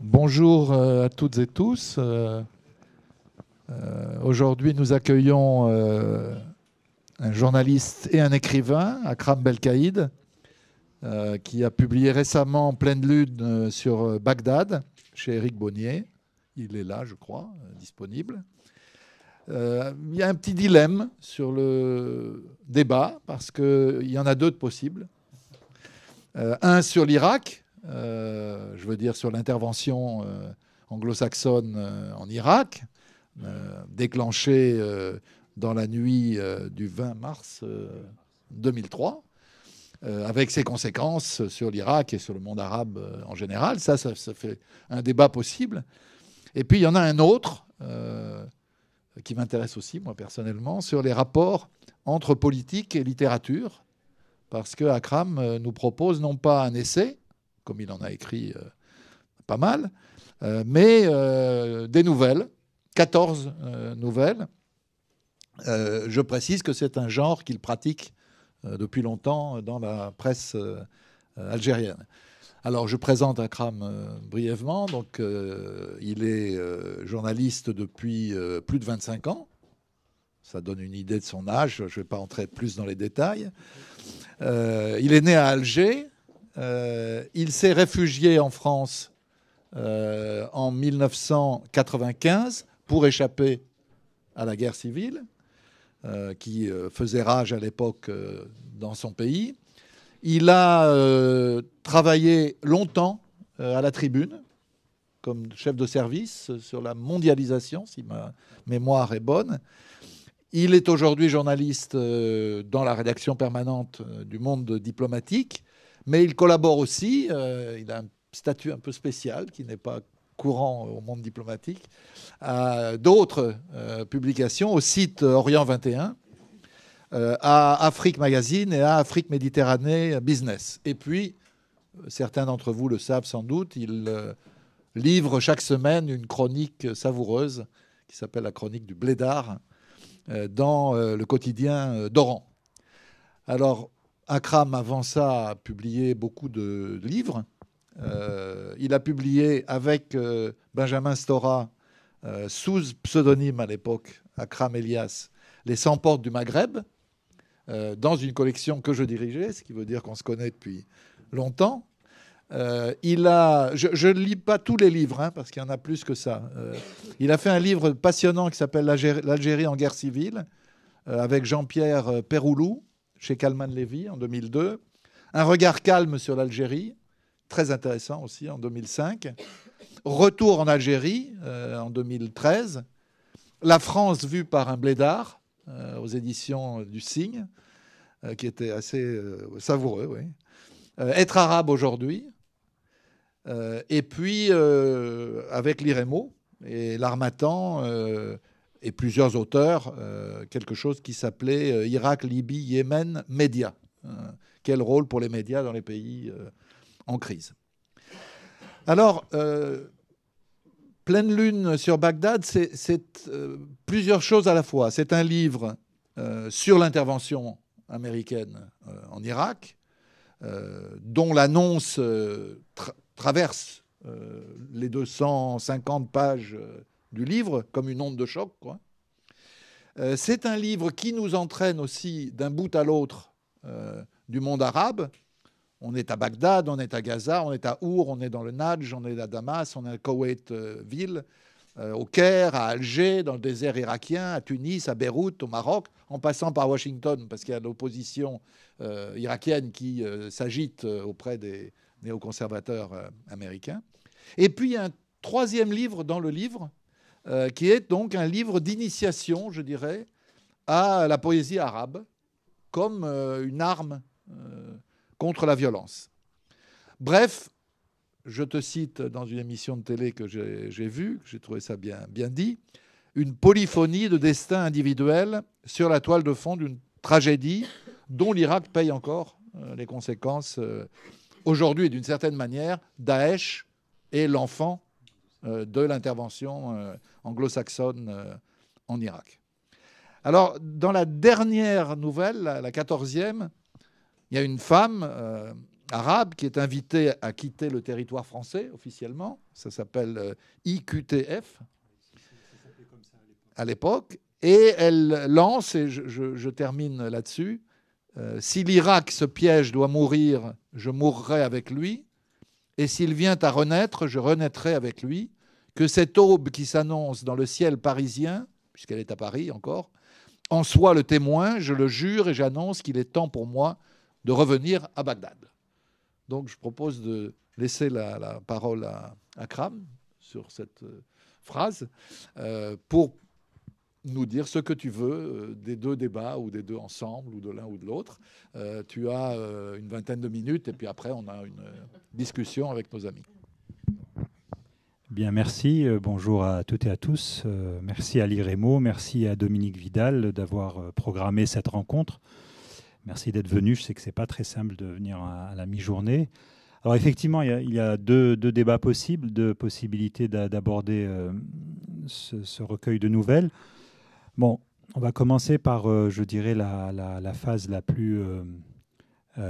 Bonjour à toutes et tous. Aujourd'hui, nous accueillons un journaliste et un écrivain, Akram Belkaïd, qui a publié récemment Pleine Lune sur Bagdad, chez Éric Bonnier. Il est là, je crois, disponible. Il y a un petit dilemme sur le débat, parce qu'il y en a deux de possibles. Un sur l'Irak, je veux dire sur l'intervention anglo-saxonne en Irak, déclenchée dans la nuit du 20 mars 2003, avec ses conséquences sur l'Irak et sur le monde arabe en général. Ça fait un débat possible. Et puis il y en a un autre qui m'intéresse aussi, moi personnellement, sur les rapports entre politique et littérature, parce que Akram nous propose non pas un essai, comme il en a écrit pas mal, mais des nouvelles, 14 nouvelles. Je précise que c'est un genre qu'il pratique depuis longtemps dans la presse algérienne. Alors, je présente Akram brièvement. Donc, il est journaliste depuis plus de 25 ans. Ça donne une idée de son âge. Je ne vais pas entrer plus dans les détails. Il est né à Alger. Il s'est réfugié en France en 1995 pour échapper à la guerre civile qui faisait rage à l'époque dans son pays. Il a travaillé longtemps à la Tribune comme chef de service sur la mondialisation, si ma mémoire est bonne. Il est aujourd'hui journaliste dans la rédaction permanente du Monde diplomatique, mais il collabore aussi, il a un statut un peu spécial qui n'est pas courant au monde diplomatique, à d'autres publications, au site Orient 21, à Afrique Magazine et à Afrique Méditerranée Business. Et puis, certains d'entre vous le savent sans doute, il livre chaque semaine une chronique savoureuse qui s'appelle la chronique du Blédard dans le quotidien d'Oran. Alors, Akram, avant ça, a publié beaucoup de livres. Il a publié avec Benjamin Stora, sous pseudonyme à l'époque, Akram Elias, Les 100 portes du Maghreb, dans une collection que je dirigeais, ce qui veut dire qu'on se connaît depuis longtemps. Je ne lis pas tous les livres, hein, parce qu'il y en a plus que ça. Il a fait un livre passionnant qui s'appelle L'Algérie en guerre civile, avec Jean-Pierre Péroulou, chez Kalman Levy en 2002. Un regard calme sur l'Algérie, très intéressant aussi en 2005. Retour en Algérie en 2013. La France vue par un blédard aux éditions du Cygne, qui était assez savoureux. Oui. Être arabe aujourd'hui. Et puis, avec l'IREMO et l'Harmattan et plusieurs auteurs, quelque chose qui s'appelait Irak, Libye, Yémen, médias. Quel rôle pour les médias dans les pays en crise. Alors, Pleine Lune sur Bagdad, c'est plusieurs choses à la fois. C'est un livre sur l'intervention américaine en Irak, dont l'annonce traverse les 250 pages du livre comme une onde de choc, quoi. C'est un livre qui nous entraîne aussi d'un bout à l'autre du monde arabe. On est à Bagdad, on est à Gaza, on est à Our, on est dans le Nadj, on est à Damas, on est à Koweït-ville, au Caire, à Alger, dans le désert irakien, à Tunis, à Beyrouth, au Maroc, en passant par Washington, parce qu'il y a l'opposition irakienne qui s'agite auprès des néoconservateurs américains. Et puis, il y a un troisième livre dans le livre, qui est donc un livre d'initiation, je dirais, à la poésie arabe, comme une arme contre la violence. Bref, je te cite dans une émission de télé que j'ai vue, que j'ai trouvé ça bien dit, une polyphonie de destins individuels sur la toile de fond d'une tragédie dont l'Irak paye encore les conséquences aujourd'hui, et d'une certaine manière, Daesh est l'enfant de l'intervention anglo-saxonne en Irak. Alors, dans la dernière nouvelle, la 14e, il y a une femme, arabe qui est invitée à quitter le territoire français officiellement. Ça s'appelle IQTF à l'époque. Et elle lance, et je termine là-dessus, si l'Irak, ce piège, doit mourir, je mourrai avec lui. Et s'il vient à renaître, je renaîtrai avec lui. Que cette aube qui s'annonce dans le ciel parisien, puisqu'elle est à Paris encore, en soit le témoin, je le jure et j'annonce qu'il est temps pour moi de revenir à Bagdad. Donc je propose de laisser la parole à Akram sur cette phrase pour nous dire ce que tu veux des deux débats ou des deux ensemble ou de l'un ou de l'autre. Tu as une vingtaine de minutes et puis après on a une discussion avec nos amis. Bien, merci. Bonjour à toutes et à tous. Merci à l'IREMO, merci à Dominique Vidal d'avoir programmé cette rencontre. Merci d'être venu. Je sais que ce n'est pas très simple de venir à la mi-journée. Alors effectivement, il y a deux débats possibles, deux possibilités d'aborder ce recueil de nouvelles. Bon, on va commencer par, je dirais, la phase la plus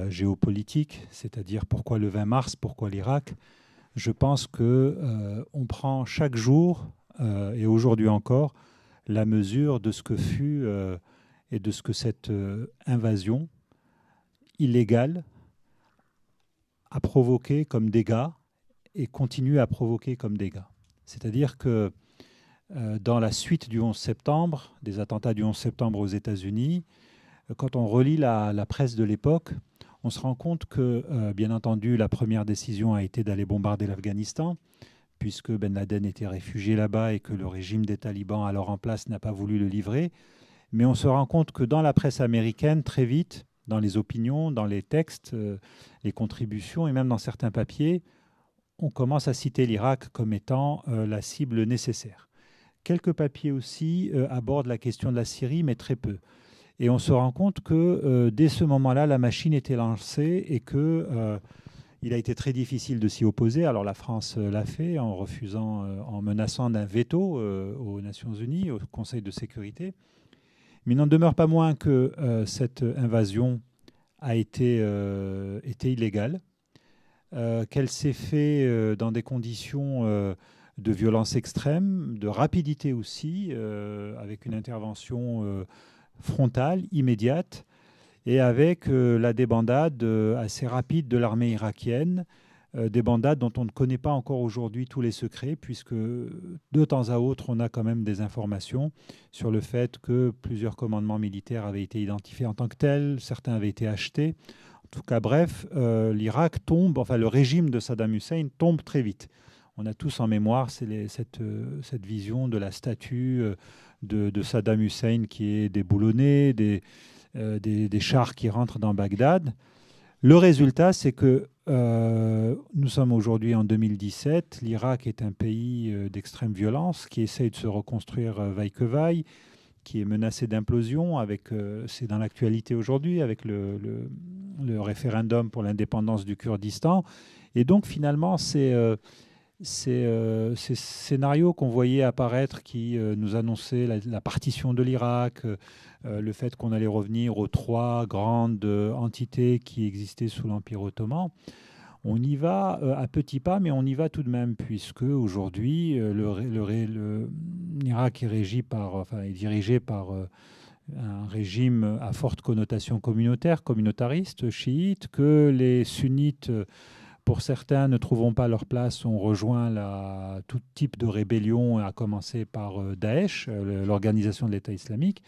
géopolitique, c'est-à-dire pourquoi le 20 mars, pourquoi l'Irak. Je pense qu'on prend chaque jour, et aujourd'hui encore, la mesure de ce que fut et de ce que cette invasion illégale a provoqué comme dégâts et continue à provoquer comme dégâts. C'est-à-dire que dans la suite du 11 septembre, des attentats du 11 septembre aux États-Unis, quand on relit la presse de l'époque, on se rend compte que, bien entendu, la première décision a été d'aller bombarder l'Afghanistan, puisque Ben Laden était réfugié là-bas et que le régime des talibans alors en place n'a pas voulu le livrer. Mais on se rend compte que dans la presse américaine, très vite, dans les opinions, dans les textes, les contributions et même dans certains papiers, on commence à citer l'Irak comme étant la cible nécessaire. Quelques papiers aussi abordent la question de la Syrie, mais très peu. Et on se rend compte que dès ce moment-là, la machine était lancée et qu'il a été très difficile de s'y opposer. Alors la France l'a fait en refusant, en menaçant d'un veto aux Nations Unies, au Conseil de sécurité. Mais il n'en demeure pas moins que cette invasion a été illégale, qu'elle s'est faite dans des conditions de violence extrême, de rapidité aussi, avec une intervention frontale, immédiate, et avec la débandade assez rapide de l'armée irakienne, débandade dont on ne connaît pas encore aujourd'hui tous les secrets, puisque de temps à autre, on a quand même des informations sur le fait que plusieurs commandements militaires avaient été identifiés en tant que tels, certains avaient été achetés. En tout cas, bref, l'Irak tombe, enfin le régime de Saddam Hussein tombe très vite. On a tous en mémoire cette vision de la statue de Saddam Hussein qui est déboulonnée, des chars qui rentrent dans Bagdad. Le résultat, c'est que nous sommes aujourd'hui en 2017. L'Irak est un pays d'extrême violence qui essaye de se reconstruire vaille que vaille, qui est menacé d'implosion. C'est dans l'actualité aujourd'hui avec le référendum pour l'indépendance du Kurdistan. Et donc finalement, ces scénarios qu'on voyait apparaître qui nous annonçaient la partition de l'Irak, le fait qu'on allait revenir aux trois grandes entités qui existaient sous l'Empire ottoman, on y va à petits pas, mais on y va tout de même, puisque aujourd'hui, l'Irak est dirigé par un régime à forte connotation communautariste, chiite, que les sunnites, pour certains, ne trouvant pas leur place, ont rejoint tout type de rébellion, à commencer par Daesh, l'organisation de l'État islamique,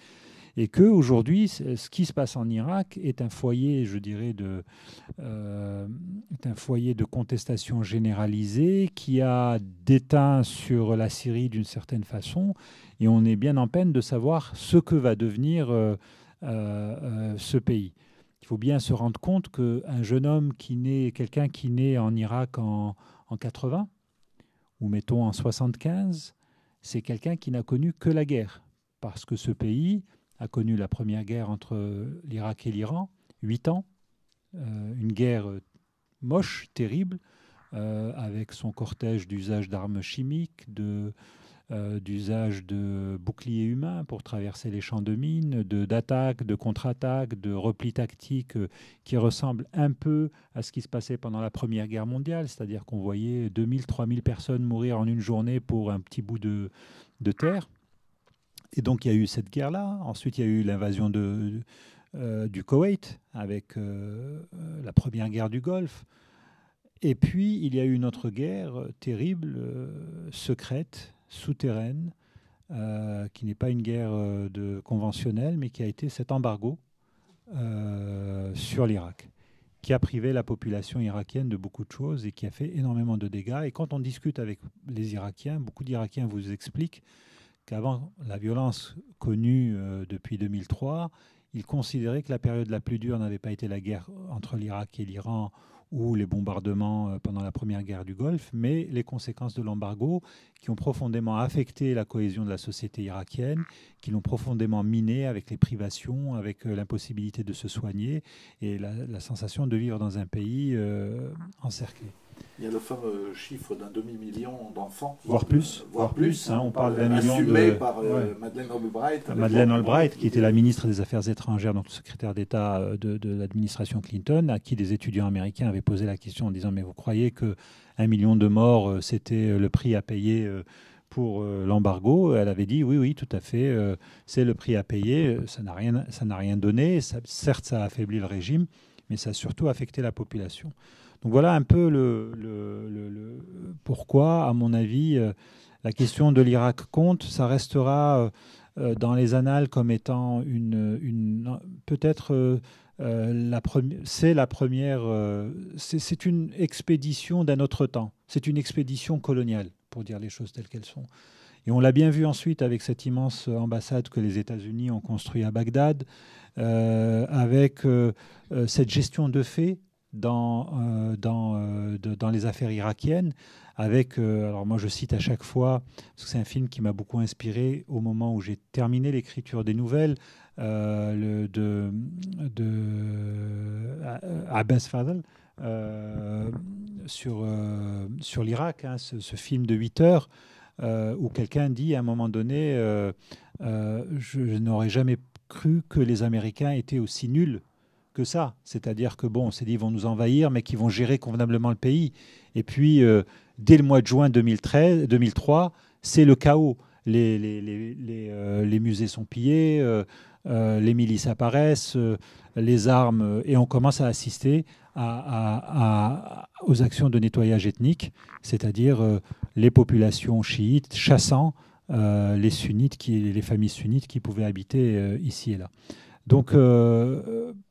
et qu'aujourd'hui, ce qui se passe en Irak est un foyer, je dirais, est un foyer de contestation généralisée qui a déteint sur la Syrie d'une certaine façon, et on est bien en peine de savoir ce que va devenir ce pays. Il faut bien se rendre compte qu'un jeune homme quelqu'un qui naît en Irak en 80, ou mettons en 75, c'est quelqu'un qui n'a connu que la guerre. Parce que ce pays a connu la première guerre entre l'Irak et l'Iran, 8 ans, une guerre moche, terrible, avec son cortège d'usage d'armes chimiques, de d'usage de boucliers humains pour traverser les champs de mines, d'attaques, de contre-attaques, de replis tactiques qui ressemblent un peu à ce qui se passait pendant la Première Guerre mondiale, c'est-à-dire qu'on voyait 2000, 3000 personnes mourir en une journée pour un petit bout de terre. Et donc il y a eu cette guerre-là. Ensuite, il y a eu l'invasion du Koweït avec la Première Guerre du Golfe. Et puis, il y a eu une autre guerre terrible, secrète, souterraine, qui n'est pas une guerre conventionnelle, mais qui a été cet embargo sur l'Irak, qui a privé la population irakienne de beaucoup de choses et qui a fait énormément de dégâts. Et quand on discute avec les Irakiens, beaucoup d'Irakiens vous expliquent qu'avant la violence connue depuis 2003, ils considéraient que la période la plus dure n'avait pas été la guerre entre l'Irak et l'Iran ou les bombardements pendant la Première Guerre du Golfe, mais les conséquences de l'embargo qui ont profondément affecté la cohésion de la société irakienne, qui l'ont profondément minée avec les privations, avec l'impossibilité de se soigner et la sensation de vivre dans un pays encerclé. Il y a le fameux chiffre d'un demi-million d'enfants. Voire plus. On parle d'un million assumé par Madeleine Albright. Madeleine Albright, qui était la ministre des Affaires étrangères, donc le secrétaire d'État de l'administration Clinton, à qui des étudiants américains avaient posé la question en disant « Mais vous croyez qu'un million de morts, c'était le prix à payer pour l'embargo ?» Elle avait dit « Oui, tout à fait, c'est le prix à payer. Ça n'a rien donné. Certes, ça a affaibli le régime, mais ça a surtout affecté la population. » Donc voilà un peu le pourquoi, à mon avis, la question de l'Irak compte. Ça restera dans les annales comme étant peut-être c'est une expédition d'un autre temps. C'est une expédition coloniale, pour dire les choses telles qu'elles sont. Et on l'a bien vu ensuite avec cette immense ambassade que les États-Unis ont construite à Bagdad, avec cette gestion de fait dans les affaires irakiennes, avec, alors moi je cite à chaque fois, parce que c'est un film qui m'a beaucoup inspiré au moment où j'ai terminé l'écriture des nouvelles, de Abbas Fadl, sur l'Irak, hein, ce film de 8 heures, où quelqu'un dit à un moment donné, je n'aurais jamais cru que les Américains étaient aussi nuls que ça. C'est-à-dire que, bon, on s'est dit, ils vont nous envahir, mais qu'ils vont gérer convenablement le pays. Et puis, dès le mois de juin 2003, c'est le chaos. Les musées sont pillés, les milices apparaissent, les armes, et on commence à assister aux actions de nettoyage ethnique, c'est-à-dire les populations chiites chassant les sunnites, les familles sunnites qui pouvaient habiter ici et là. Donc,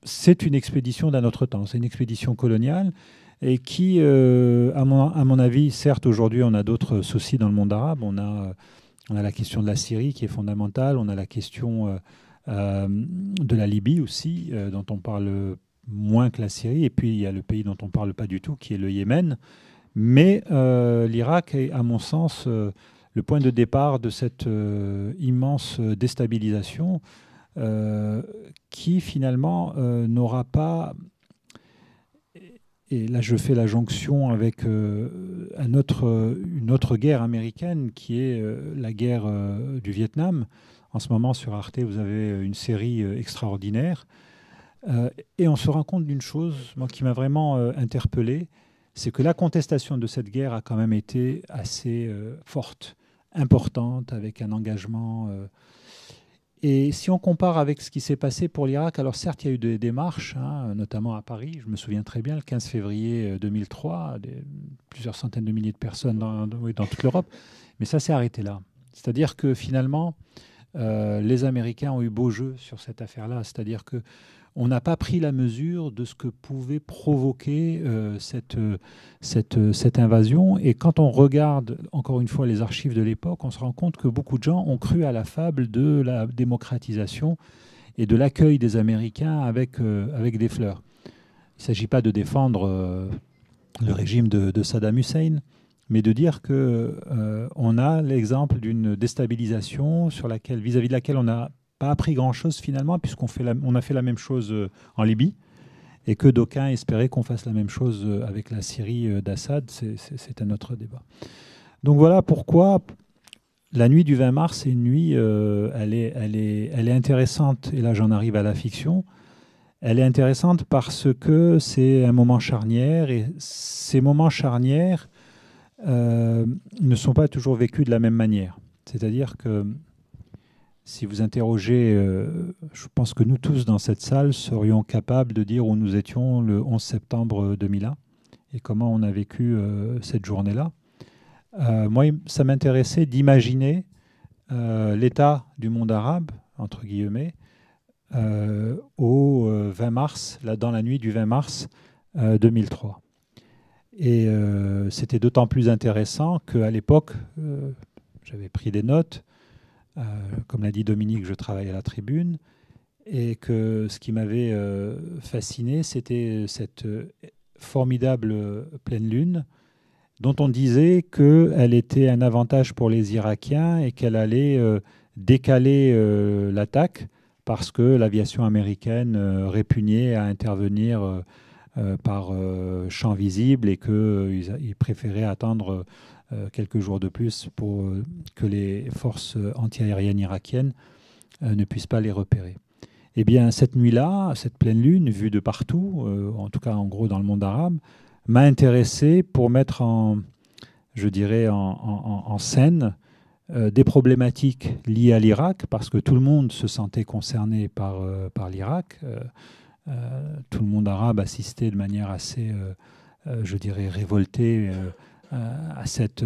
c'est une expédition d'un autre temps. C'est une expédition coloniale et qui, à mon avis, certes, aujourd'hui, on a d'autres soucis dans le monde arabe. On a la question de la Syrie qui est fondamentale. On a la question de la Libye aussi, dont on parle moins que la Syrie. Et puis, il y a le pays dont on ne parle pas du tout, qui est le Yémen. Mais l'Irak est, à mon sens, le point de départ de cette immense déstabilisation qui finalement n'aura pas, et là je fais la jonction avec une autre guerre américaine qui est la guerre du Vietnam. En ce moment sur Arte vous avez une série extraordinaire et on se rend compte d'une chose moi, qui m'a vraiment interpellé, c'est que la contestation de cette guerre a quand même été assez forte, importante, avec un engagement et si on compare avec ce qui s'est passé pour l'Irak, alors certes, il y a eu des démarches, hein, notamment à Paris, je me souviens très bien, le 15 février 2003, plusieurs centaines de milliers de personnes dans toute l'Europe, mais ça s'est arrêté là. C'est-à-dire que finalement, les Américains ont eu beau jeu sur cette affaire-là, c'est-à-dire qu'on n'a pas pris la mesure de ce que pouvait provoquer cette invasion. Et quand on regarde, encore une fois, les archives de l'époque, on se rend compte que beaucoup de gens ont cru à la fable de la démocratisation et de l'accueil des Américains avec des fleurs. Il ne s'agit pas de défendre le régime de Saddam Hussein, mais de dire qu'on a l'exemple d'une déstabilisation vis-à-vis de laquelle on n'a pas appris grand-chose finalement, puisqu'on a fait la même chose en Libye, et que d'aucuns espéraient qu'on fasse la même chose avec la Syrie d'Assad. C'est un autre débat. Donc voilà pourquoi la nuit du 20 mars, c'est une nuit, elle est intéressante, et là j'en arrive à la fiction. Elle est intéressante parce que c'est un moment charnière, et ces moments charnières ne sont pas toujours vécus de la même manière. C'est-à-dire que si vous interrogez, je pense que nous tous dans cette salle serions capables de dire où nous étions le 11 septembre 2001 et comment on a vécu cette journée-là. Moi, ça m'intéressait d'imaginer l'état du monde arabe, entre guillemets, au 20 mars, là, dans la nuit du 20 mars 2003. Et c'était d'autant plus intéressant qu'à l'époque, j'avais pris des notes. Comme l'a dit Dominique, je travaillais à la Tribune, et que ce qui m'avait fasciné, c'était cette formidable pleine lune, dont on disait qu'elle était un avantage pour les Irakiens et qu'elle allait décaler l'attaque parce que l'aviation américaine répugnait à intervenir par champ visible et qu'ils préféraient attendre quelques jours de plus pour que les forces antiaériennes irakiennes ne puissent pas les repérer. Eh bien, cette nuit-là, cette pleine lune, vue de partout, en tout cas en gros dans le monde arabe, m'a intéressé pour mettre je dirais, en scène des problématiques liées à l'Irak, parce que tout le monde se sentait concerné par l'Irak. Tout le monde arabe assistait de manière assez, je dirais, révoltée à cette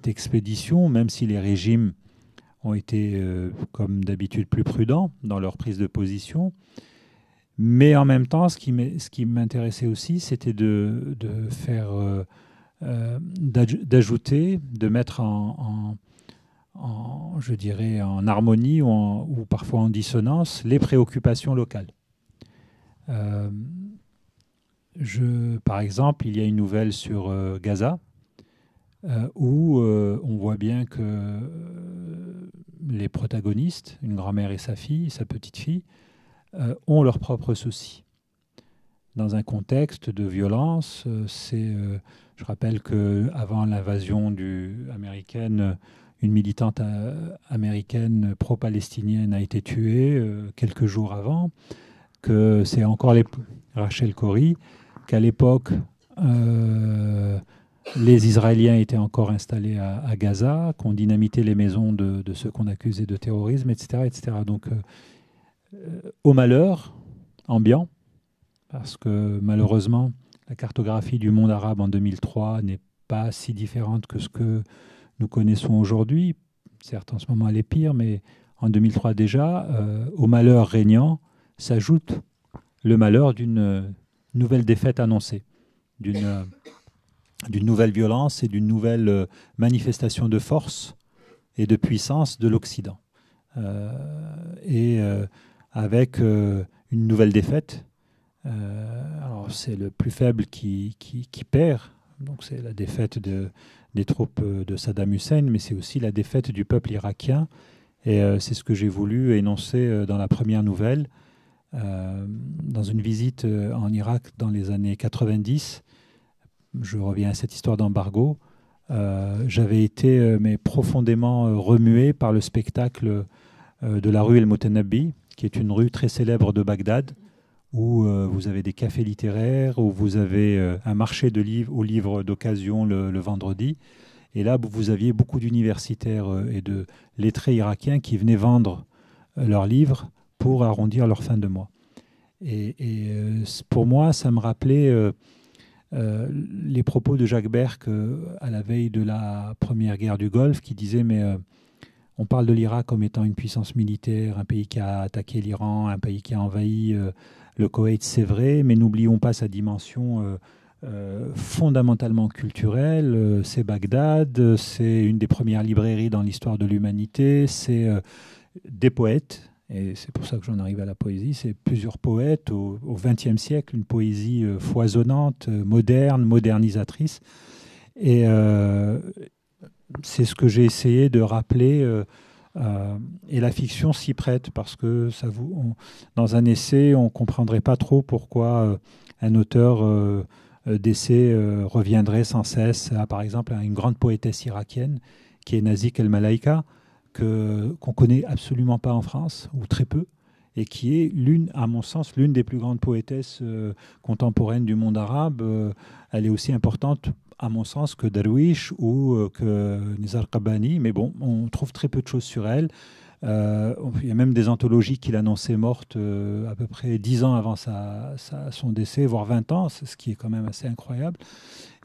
expédition, même si les régimes ont été, comme d'habitude, plus prudents dans leur prise de position. Mais en même temps, ce qui m'intéressait aussi, c'était de faire, d'ajouter, de mettre je dirais, en harmonie ou parfois en dissonance les préoccupations locales. Par exemple, il y a une nouvelle sur Gaza où on voit bien que les protagonistes, une grand-mère et sa fille, sa petite-fille, ont leurs propres soucis. Dans un contexte de violence, je rappelle qu'avant l'invasion américaine, une militante américaine pro-palestinienne a été tuée quelques jours avant, que c'est encore Rachel Corrie, qu'à l'époque, les Israéliens étaient encore installés à Gaza, qu'on dynamitait les maisons de ceux qu'on accusait de terrorisme, etc. etc. Donc, au malheur ambiant, parce que malheureusement, la cartographie du monde arabe en 2003 n'est pas si différente que ce que nous connaissons aujourd'hui. Certes, en ce moment, elle est pire, mais en 2003 déjà, au malheur régnant, s'ajoute le malheur d'une nouvelle défaite annoncée, d'une nouvelle violence et d'une nouvelle manifestation de force et de puissance de l'Occident. Avec une nouvelle défaite. Alors c'est le plus faible qui perd, donc c'est la défaite des troupes de Saddam Hussein, mais c'est aussi la défaite du peuple irakien. Et c'est ce que j'ai voulu énoncer dans la première nouvelle. Dans une visite en Irak dans les années 90, je reviens à cette histoire d'embargo, j'avais été profondément remué par le spectacle de la rue El Motanabbi, qui est une rue très célèbre de Bagdad, où vous avez des cafés littéraires, où vous avez un marché aux livres d'occasion le vendredi. Et là, vous aviez beaucoup d'universitaires et de lettrés irakiens qui venaient vendre leurs livres pour arrondir leur fin de mois. Et pour moi, ça me rappelait les propos de Jacques Berck à la veille de la première guerre du Golfe, qui disait on parle de l'Irak comme étant une puissance militaire, un pays qui a attaqué l'Iran, un pays qui a envahi le Koweït, c'est vrai, mais n'oublions pas sa dimension fondamentalement culturelle. C'est Bagdad, c'est une des premières librairies dans l'histoire de l'humanité, c'est des poètes, et c'est pour ça que j'en arrive à la poésie, c'est plusieurs poètes au XXe siècle, une poésie foisonnante, moderne, modernisatrice. Et c'est ce que j'ai essayé de rappeler, et la fiction s'y prête, parce que dans un essai, on ne comprendrait pas trop pourquoi un auteur d'essai reviendrait sans cesse par exemple, à une grande poétesse irakienne qui est Nazik El Malaika, qu'on connaît absolument pas en France, ou très peu, et qui est à mon sens, l'une des plus grandes poétesses contemporaines du monde arabe. Elle est aussi importante, à mon sens, que Darwish ou que Nizar Qabbani, mais bon, on trouve très peu de choses sur elle. Il y a même des anthologies qu'il annonçait morte à peu près 10 ans avant son décès, voire 20 ans, ce qui est quand même assez incroyable,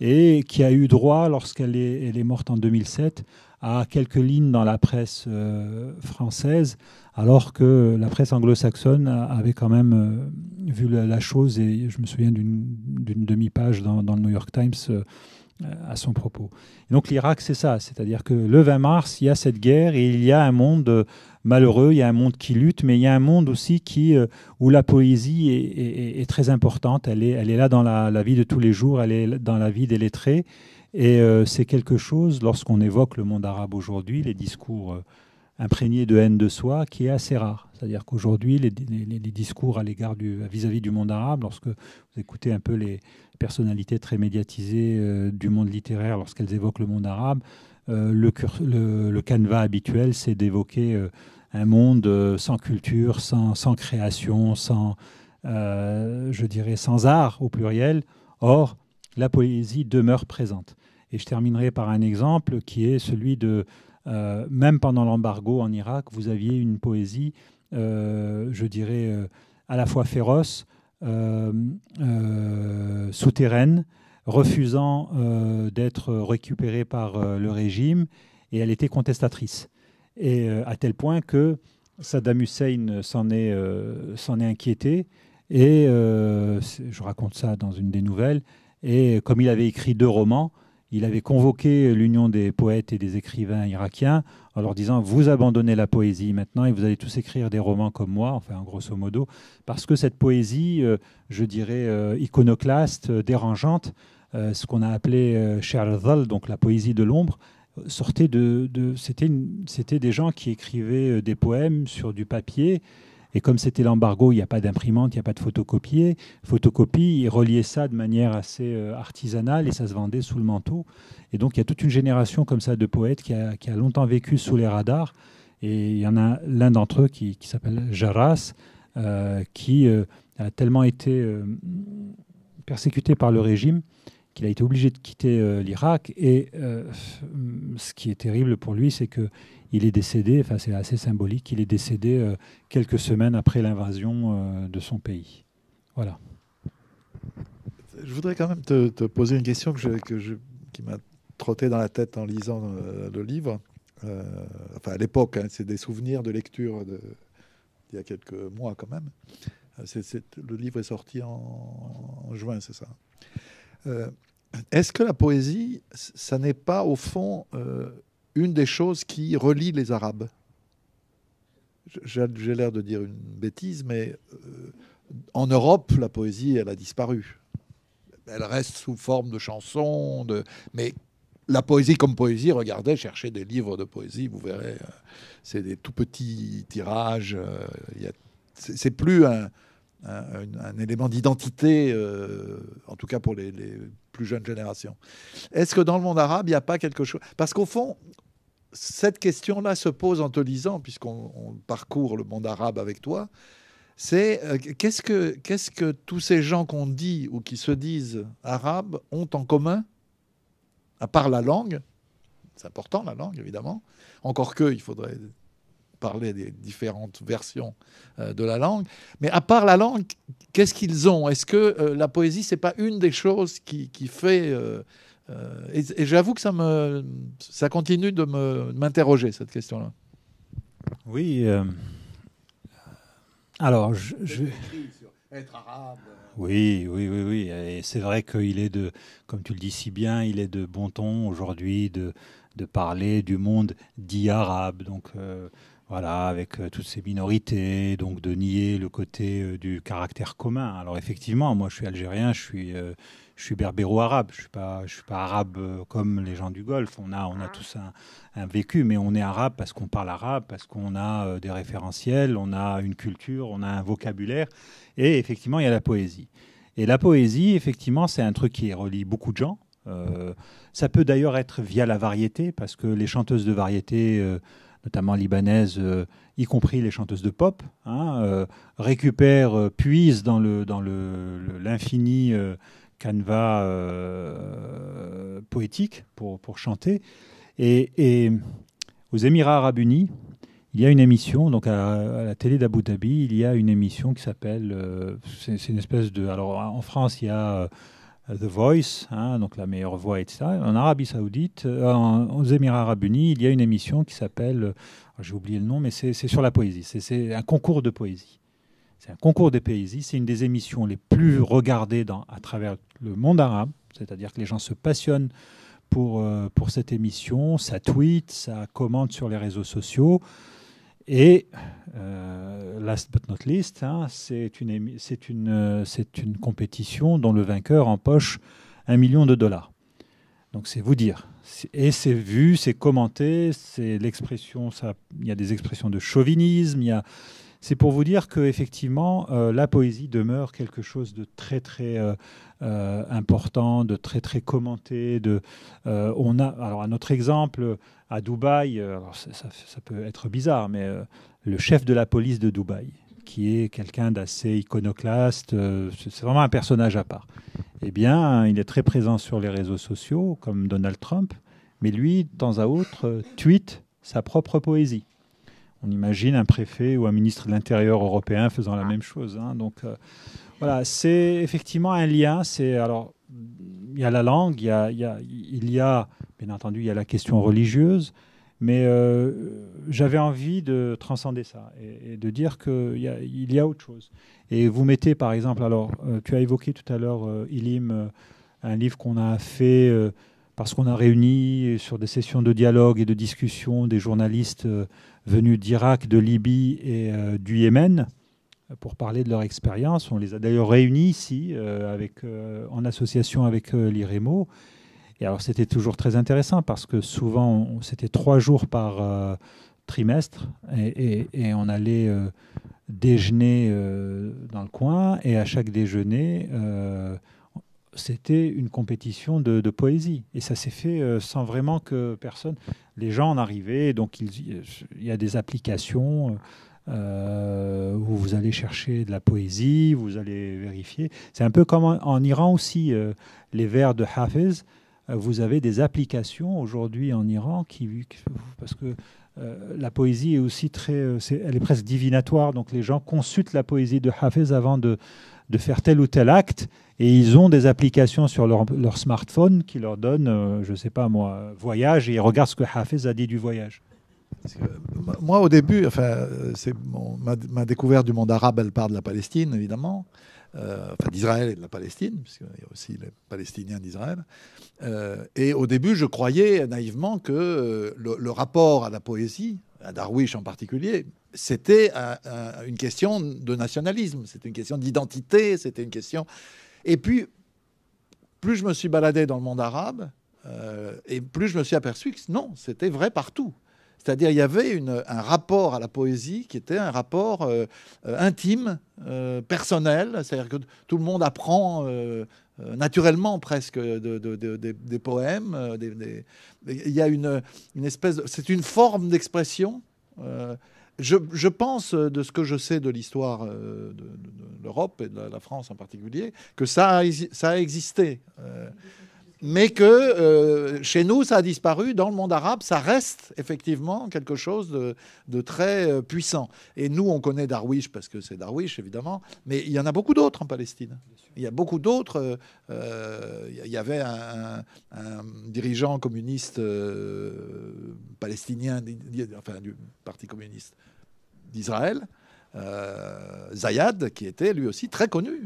et qui a eu droit, lorsqu'elle est morte en 2007, à quelques lignes dans la presse française, alors que la presse anglo-saxonne avait quand même vu la chose, et je me souviens d'une demi-page dans le New York Times à son propos. Et donc l'Irak, c'est ça, c'est-à-dire que le 20 mars, il y a cette guerre et il y a un monde malheureux, il y a un monde qui lutte, mais il y a un monde aussi où la poésie est très importante, elle est là dans la vie de tous les jours, elle est dans la vie des lettrés, et c'est quelque chose, lorsqu'on évoque le monde arabe aujourd'hui, les discours imprégnés de haine de soi, qui est assez rare. C'est-à-dire qu'aujourd'hui, les discours à l'égard vis-à-vis du monde arabe, lorsque vous écoutez un peu les personnalités très médiatisées du monde littéraire, lorsqu'elles évoquent le monde arabe, le canevas habituel, c'est d'évoquer un monde sans culture, sans création, je dirais sans art au pluriel. Or, la poésie demeure présente. Et je terminerai par un exemple qui est celui de... même pendant l'embargo en Irak, vous aviez une poésie, je dirais, à la fois féroce, souterraine, refusant d'être récupérée par le régime, et elle était contestatrice. Et à tel point que Saddam Hussein s'en est inquiété, et je raconte ça dans une des nouvelles, et comme il avait écrit 2 romans, il avait convoqué l'Union des poètes et des écrivains irakiens en leur disant « Vous abandonnez la poésie maintenant et vous allez tous écrire des romans comme moi », enfin grosso modo, parce que cette poésie, je dirais, iconoclaste, dérangeante, ce qu'on a appelé She'r al-Dhall, donc la poésie de l'ombre, sortait c'était des gens qui écrivaient des poèmes sur du papier. Et comme c'était l'embargo, il n'y a pas d'imprimante, il n'y a pas de photocopie, ils reliaient ça de manière assez artisanale et ça se vendait sous le manteau. Et donc il y a toute une génération comme ça de poètes qui a longtemps vécu sous les radars. Et il y en a l'un d'entre eux qui s'appelle Jarras, qui a tellement été persécuté par le régime qu'il a été obligé de quitter l'Irak. Et ce qui est terrible pour lui, c'est que il est décédé, enfin c'est assez symbolique, il est décédé quelques semaines après l'invasion de son pays. Voilà. Je voudrais quand même te poser une question qui m'a trotté dans la tête en lisant le livre. Enfin à l'époque, hein, c'est des souvenirs de lecture d'il y a quelques mois quand même. Le livre est sorti en juin, c'est ça. Est-ce que la poésie, ça n'est pas au fond... une des choses qui relie les Arabes? J'ai l'air de dire une bêtise, mais en Europe, la poésie, elle a disparu. Elle reste sous forme de chansons, mais la poésie comme poésie, regardez, cherchez des livres de poésie, vous verrez, c'est des tout petits tirages. C'est plus un élément d'identité, en tout cas pour les plus jeunes générations. Est-ce que dans le monde arabe, il n'y a pas quelque chose... Parce qu'au fond, cette question-là se pose en te lisant, puisqu'on parcourt le monde arabe avec toi, c'est qu'est-ce que tous ces gens qu'on dit ou qui se disent arabes ont en commun, à part la langue? C'est important, la langue, évidemment. Encore que, il faudrait parler des différentes versions de la langue. Mais à part la langue, qu'est-ce qu'ils ont? Est-ce que la poésie, c'est pas une des choses qui fait... et j'avoue que ça continue de m'interroger, cette question-là. Oui. Alors, être arabe. Oui. Et c'est vrai qu'il est comme tu le dis si bien, il est de bon ton aujourd'hui de parler du monde dit arabe. Donc, voilà, avec toutes ces minorités, donc de nier le côté du caractère commun. Alors effectivement, moi je suis algérien, je suis berbéro-arabe, je suis pas arabe comme les gens du Golfe. On a tous un vécu, mais on est arabe parce qu'on parle arabe, parce qu'on a des référentiels, on a une culture, on a un vocabulaire, et effectivement il y a la poésie. Et la poésie, effectivement, c'est un truc qui relie beaucoup de gens. Ça peut d'ailleurs être via la variété, parce que les chanteuses de variété, notamment libanaises, y compris les chanteuses de pop, récupèrent, puisent dans l'infini canevas poétique pour chanter. Et aux Émirats arabes unis, il y a une émission, donc à la télé d'Abu Dhabi, il y a une émission qui s'appelle, c'est une espèce de... Alors en France, il y a The Voice, donc la meilleure voix, etc. En Arabie Saoudite, aux Émirats arabes unis, il y a une émission qui s'appelle, j'ai oublié le nom, mais c'est sur la poésie. C'est un concours de poésie. C'est un concours de poésie. C'est une des émissions les plus regardées à travers le monde arabe. C'est-à-dire que les gens se passionnent pour cette émission. Ça tweet, ça commente sur les réseaux sociaux. Et last but not least, c'est une compétition dont le vainqueur empoche $1 million. Donc c'est vous dire. Et c'est vu, c'est commenté, c'est l'expression. Il y a des expressions de chauvinisme. C'est pour vous dire qu'effectivement, la poésie demeure quelque chose de très très important, de très très commenté. Alors un autre exemple. À Dubaï, alors ça peut être bizarre, mais le chef de la police de Dubaï, qui est quelqu'un d'assez iconoclaste, c'est vraiment un personnage à part. Eh bien, il est très présent sur les réseaux sociaux, comme Donald Trump, mais lui, de temps à autre, tweet sa propre poésie. On imagine un préfet ou un ministre de l'Intérieur européen faisant la même chose. Donc voilà, c'est effectivement un lien. Alors, il y a la langue, il y a bien entendu, il y a la question religieuse, mais j'avais envie de transcender ça et de dire qu'il y a autre chose. Et vous mettez, par exemple, alors, tu as évoqué tout à l'heure, Ilim, un livre qu'on a fait parce qu'on a réuni sur des sessions de dialogue et de discussion des journalistes venus d'Irak, de Libye et du Yémen pour parler de leur expérience. On les a d'ailleurs réunis ici en association avec l'IREMO. Et alors c'était toujours très intéressant parce que souvent c'était 3 jours par trimestre et on allait déjeuner dans le coin et à chaque déjeuner c'était une compétition de poésie et ça s'est fait sans vraiment que personne... Les gens en arrivaient, donc il y a des applications où vous allez chercher de la poésie, vous allez vérifier. C'est un peu comme en Iran aussi, les vers de Hafez. Vous avez des applications aujourd'hui en Iran parce que la poésie est aussi elle est presque divinatoire. Donc les gens consultent la poésie de Hafez avant de faire tel ou tel acte. Et ils ont des applications sur leur smartphone qui leur donnent, je ne sais pas moi, voyage. Et ils regardent ce que Hafez a dit du voyage. Moi, au début, ma découverte du monde arabe, elle part de la Palestine, évidemment. D'Israël et de la Palestine, puisqu'il y a aussi les Palestiniens d'Israël. Et au début, je croyais naïvement que le rapport à la poésie, à Darwish en particulier, c'était une question de nationalisme, c'était une question d'identité, c'était une question... Et puis, plus je me suis baladé dans le monde arabe, et plus je me suis aperçu que non, c'était vrai partout. C'est-à-dire il y avait un rapport à la poésie qui était un rapport intime, personnel. C'est-à-dire que tout le monde apprend naturellement presque des poèmes. Il y a une espèce... C'est une forme d'expression. Je pense, de ce que je sais de l'histoire de l'Europe et de la France en particulier, que ça a existé. Mais que chez nous, ça a disparu. Dans le monde arabe, ça reste effectivement quelque chose de très puissant. Et nous, on connaît Darwish parce que c'est Darwish, évidemment. Mais il y en a beaucoup d'autres en Palestine. Il y a beaucoup d'autres. Il y avait un dirigeant communiste palestinien, enfin du Parti communiste d'Israël, Zayad, qui était lui aussi très connu,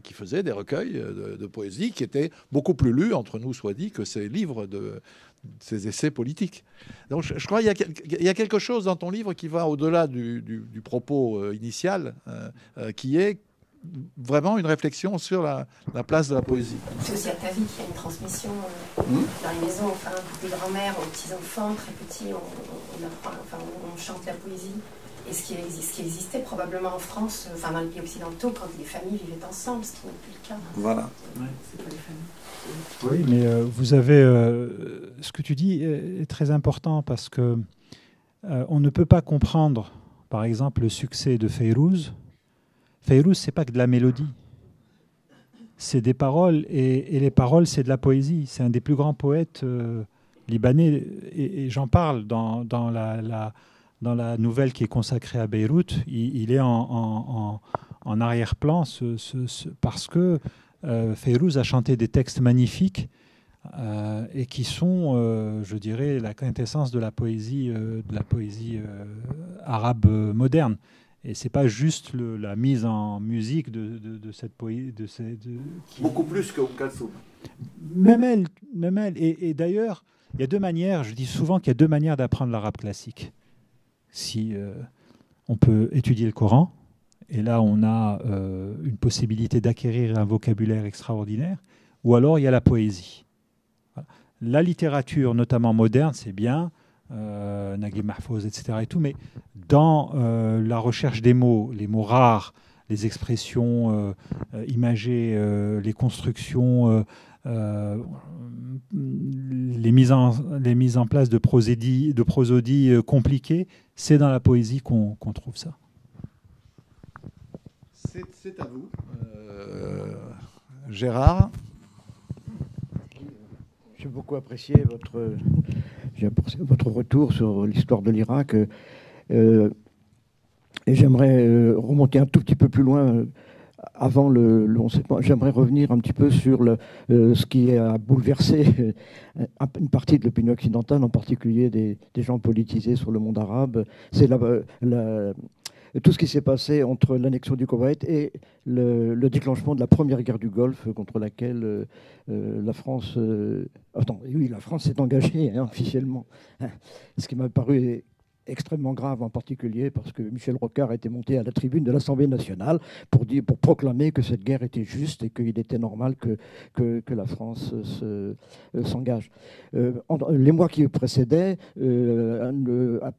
qui faisait des recueils de poésie qui étaient beaucoup plus lus, entre nous soit dit, que ses livres, ses essais politiques. Donc je crois qu'il y a quelque chose dans ton livre qui va au-delà du propos initial, qui est vraiment une réflexion sur la place de la poésie. C'est aussi à ta vie qu'il y a une transmission dans les maisons, des grands-mères aux petits-enfants, très petits, on chante la poésie. Et ce qui existait probablement en France, enfin dans les pays occidentaux, quand les familles vivaient ensemble, ce qui n'est plus le cas. Voilà. Ouais, c'est pas les familles. Oui, mais vous avez... ce que tu dis est très important parce que on ne peut pas comprendre, par exemple, le succès de Fayrouz. Fayrouz, c'est pas que de la mélodie. C'est des paroles, et les paroles, c'est de la poésie. C'est un des plus grands poètes libanais, et j'en parle dans la nouvelle qui est consacrée à Beyrouth. Il est en arrière-plan parce que Fayrouz a chanté des textes magnifiques et qui sont, je dirais, la quintessence de la poésie arabe moderne. Et c'est pas juste la mise en musique de cette poésie. Beaucoup plus que Kalsoum. Même elle. Et d'ailleurs, il y a deux manières. Je dis souvent qu'il y a deux manières d'apprendre l'arabe classique. Si on peut étudier le Coran, et là on a une possibilité d'acquérir un vocabulaire extraordinaire, ou alors il y a la poésie. Voilà. La littérature, notamment moderne, c'est bien, Naguib Mahfouz, etc. et tout, mais dans la recherche des mots, les mots rares, les expressions imagées, les constructions, les mises en place de prosodies compliquées, c'est dans la poésie qu'on trouve ça. C'est à vous. Gérard. J'ai beaucoup apprécié votre retour sur l'histoire de l'Irak. Et j'aimerais remonter un tout petit peu plus loin. Avant le 11 septembre, j'aimerais revenir un petit peu sur ce qui a bouleversé une partie de l'opinion occidentale, en particulier des gens politisés sur le monde arabe. C'est tout ce qui s'est passé entre l'annexion du Koweït et le déclenchement de la première guerre du Golfe, contre laquelle la France... la France s'est engagée officiellement. Ce qui m'a paru extrêmement grave, en particulier parce que Michel Rocard était monté à la tribune de l'Assemblée nationale pour proclamer que cette guerre était juste et qu'il était normal que la France s'engage. Les mois qui précédaient,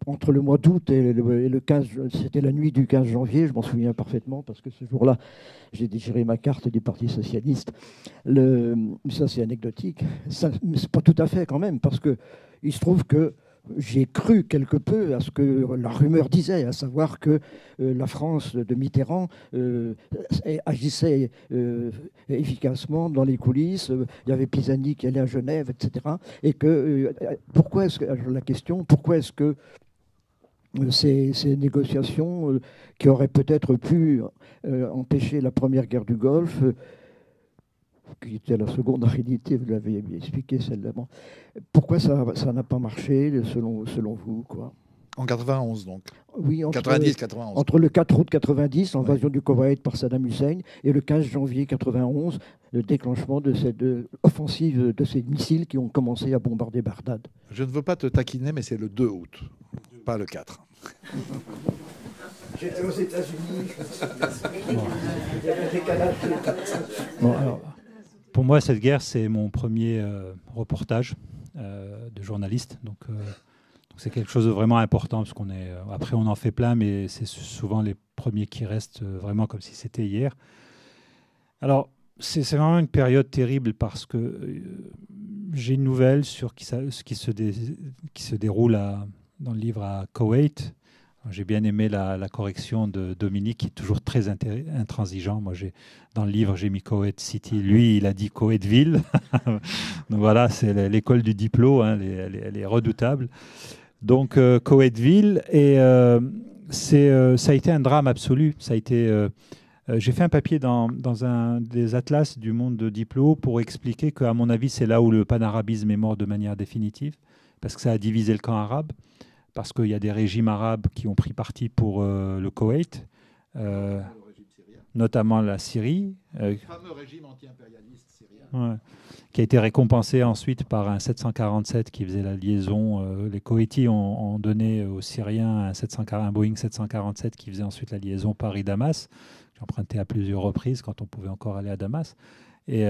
entre le mois d'août et le 15, c'était la nuit du 15 janvier, je m'en souviens parfaitement parce que ce jour-là, j'ai déchiré ma carte du Parti socialiste. Ça, c'est anecdotique. Mais c'est pas tout à fait quand même, parce que il se trouve que j'ai cru quelque peu à ce que la rumeur disait, à savoir que la France de Mitterrand agissait efficacement dans les coulisses. Il y avait Pisani qui allait à Genève, etc. Et que pourquoi est-ce que ces négociations qui auraient peut-être pu empêcher la première guerre du Golfe, qui était la seconde en réalité, vous l'avez expliqué celle-là. Pourquoi ça n'a pas marché, selon vous, quoi? En 91, donc. Oui, 90-91. Entre le 4 août 90, l'invasion du Koweït par Saddam Hussein, et le 15 janvier 91, le déclenchement de cette offensive de ces missiles qui ont commencé à bombarder Bagdad. Je ne veux pas te taquiner, mais c'est le 2 août, pas le 4. J'étais aux États-Unis. Bon, alors, pour moi, cette guerre, c'est mon premier reportage de journaliste. Donc c'est quelque chose de vraiment important, parce qu'on est. Après, on en fait plein, mais c'est souvent les premiers qui restent vraiment comme si c'était hier. Alors, c'est vraiment une période terrible parce que j'ai une nouvelle sur ce qui se déroule dans le livre à Koweït. J'ai bien aimé la correction de Dominique, qui est toujours très intransigeant. Moi, dans le livre, j'ai mis Koweït City. Lui, il a dit Koweït Ville. Donc voilà, c'est l'école du diplôme. Hein, elle est redoutable. Donc, Koweït Ville. Et ça a été un drame absolu. Ça a été... j'ai fait un papier dans un des atlas du monde de Diplo pour expliquer qu'à mon avis, c'est là où le panarabisme est mort de manière définitive, parce que ça a divisé le camp arabe, parce qu'il y a des régimes arabes qui ont pris parti pour le Koweït, notamment la Syrie. Le fameux régime anti-impérialiste syrien. Ouais, qui a été récompensé ensuite par un 747 qui faisait la liaison. Les Koweïtis ont donné aux Syriens un Boeing 747 qui faisait ensuite la liaison Paris-Damas. J'ai emprunté à plusieurs reprises quand on pouvait encore aller à Damas. Et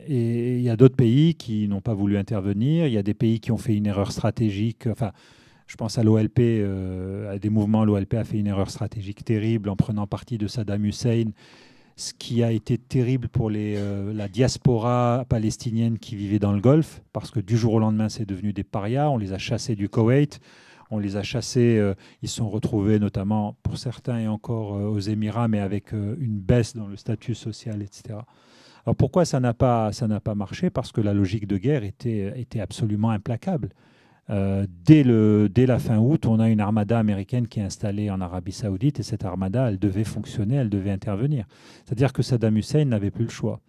il y a d'autres pays qui n'ont pas voulu intervenir. Il y a des pays qui ont fait une erreur stratégique. Enfin, Je pense à l'OLP, à des mouvements. L'OLP a fait une erreur stratégique terrible en prenant parti de Saddam Hussein, ce qui a été terrible pour la diaspora palestinienne qui vivait dans le Golfe, parce que du jour au lendemain, c'est devenu des parias. On les a chassés du Koweït, on les a chassés, ils se sont retrouvés notamment, pour certains et encore, aux Émirats, mais avec une baisse dans le statut social, etc. Alors pourquoi ça n'a pas marché? Parce que la logique de guerre était absolument implacable. Dès la fin août, on a une armada américaine qui est installée en Arabie Saoudite, et cette armada, elle devait fonctionner, elle devait intervenir. C'est-à-dire que Saddam Hussein n'avait plus le choix.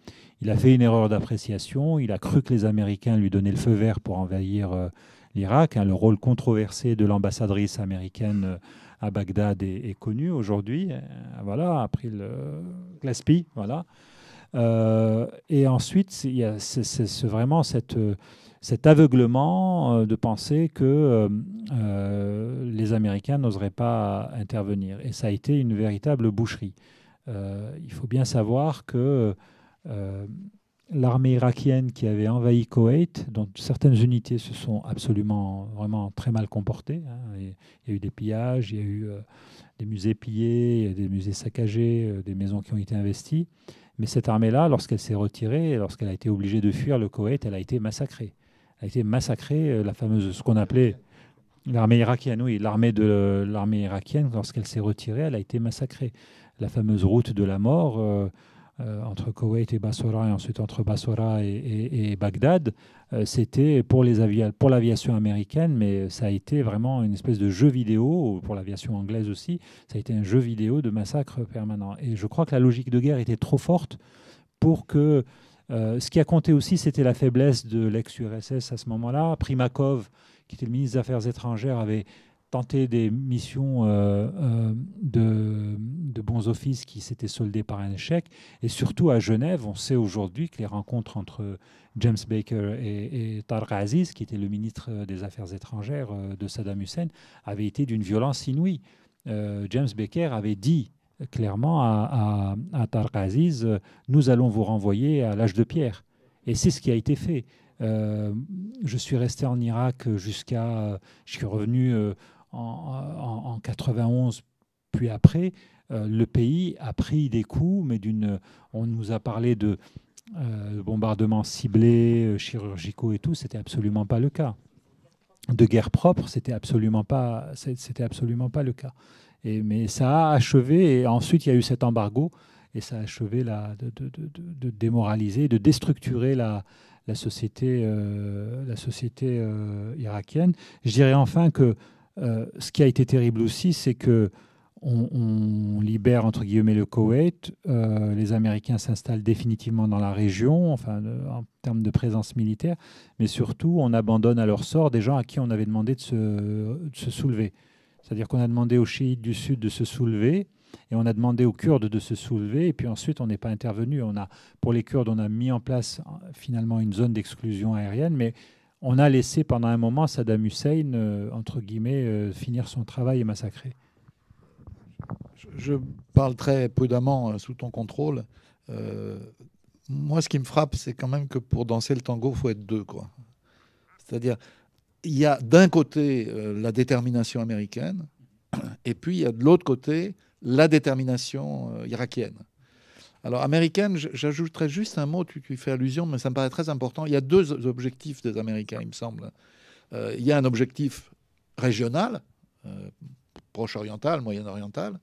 Il a fait une erreur d'appréciation, il a cru que les Américains lui donnaient le feu vert pour envahir l'Irak. Le rôle controversé de l'ambassadrice américaine à Bagdad est connu aujourd'hui. Voilà, après le Gillespie, voilà. Et ensuite, il y a vraiment cet aveuglement de penser que les Américains n'oseraient pas intervenir. Et ça a été une véritable boucherie. Il faut bien savoir que l'armée irakienne qui avait envahi Koweït, dont certaines unités se sont absolument, vraiment très mal comportées. Il y a eu des pillages, il y a eu des musées pillés, il y a des musées saccagés, des maisons qui ont été investies. Mais cette armée-là, lorsqu'elle s'est retirée, lorsqu'elle a été obligée de fuir le Koweït, elle a été massacrée. Elle a été massacrée, la fameuse, ce qu'on appelait l'armée irakienne. Oui, l'armée irakienne, lorsqu'elle s'est retirée, elle a été massacrée. La fameuse route de la mort entre Koweït et Bassora, et ensuite entre Bassora et Bagdad, c'était pour l'aviation américaine, mais ça a été vraiment une espèce de jeu vidéo, pour l'aviation anglaise aussi, ça a été un jeu vidéo de massacre permanent. Et je crois que la logique de guerre était trop forte pour que... ce qui a compté aussi, c'était la faiblesse de l'ex-URSS à ce moment-là. Primakov, qui était le ministre des Affaires étrangères, avait tenté des missions de bons offices qui s'étaient soldées par un échec. Et surtout à Genève, on sait aujourd'hui que les rencontres entre James Baker et Tariq Aziz, qui était le ministre des Affaires étrangères de Saddam Hussein, avaient été d'une violence inouïe. James Baker avait dit clairement à Tariq Aziz, nous allons vous renvoyer à l'âge de pierre. Et c'est ce qui a été fait. Je suis resté en Irak je suis revenu en 91, puis après, le pays a pris des coups, mais on nous a parlé de bombardements ciblés, chirurgicaux et tout, c'était absolument pas le cas. De guerre propre, c'était absolument pas le cas. Mais ça a achevé, et ensuite il y a eu cet embargo, et ça a achevé de démoraliser, de déstructurer la société irakienne. Je dirais enfin que ce qui a été terrible aussi, c'est que on libère entre guillemets le Koweït, les Américains s'installent définitivement dans la région, enfin en termes de présence militaire, mais surtout on abandonne à leur sort des gens à qui on avait demandé de se soulever. C'est-à-dire qu'on a demandé aux chiites du sud de se soulever, et on a demandé aux Kurdes de se soulever, et puis ensuite on n'est pas intervenu. Pour les Kurdes, on a mis en place finalement une zone d'exclusion aérienne, mais on a laissé pendant un moment Saddam Hussein, entre guillemets, finir son travail et massacrer. Je parle très prudemment sous ton contrôle. Moi, ce qui me frappe, c'est quand même que pour danser le tango, il faut être deux, quoi. C'est-à-dire, il y a d'un côté la détermination américaine, et puis il y a de l'autre côté la détermination irakienne. Alors, américaine, j'ajouterais juste un mot, tu fais allusion, mais ça me paraît très important. Il y a deux objectifs des Américains, il me semble. Il y a un objectif régional, proche-oriental, moyen-oriental,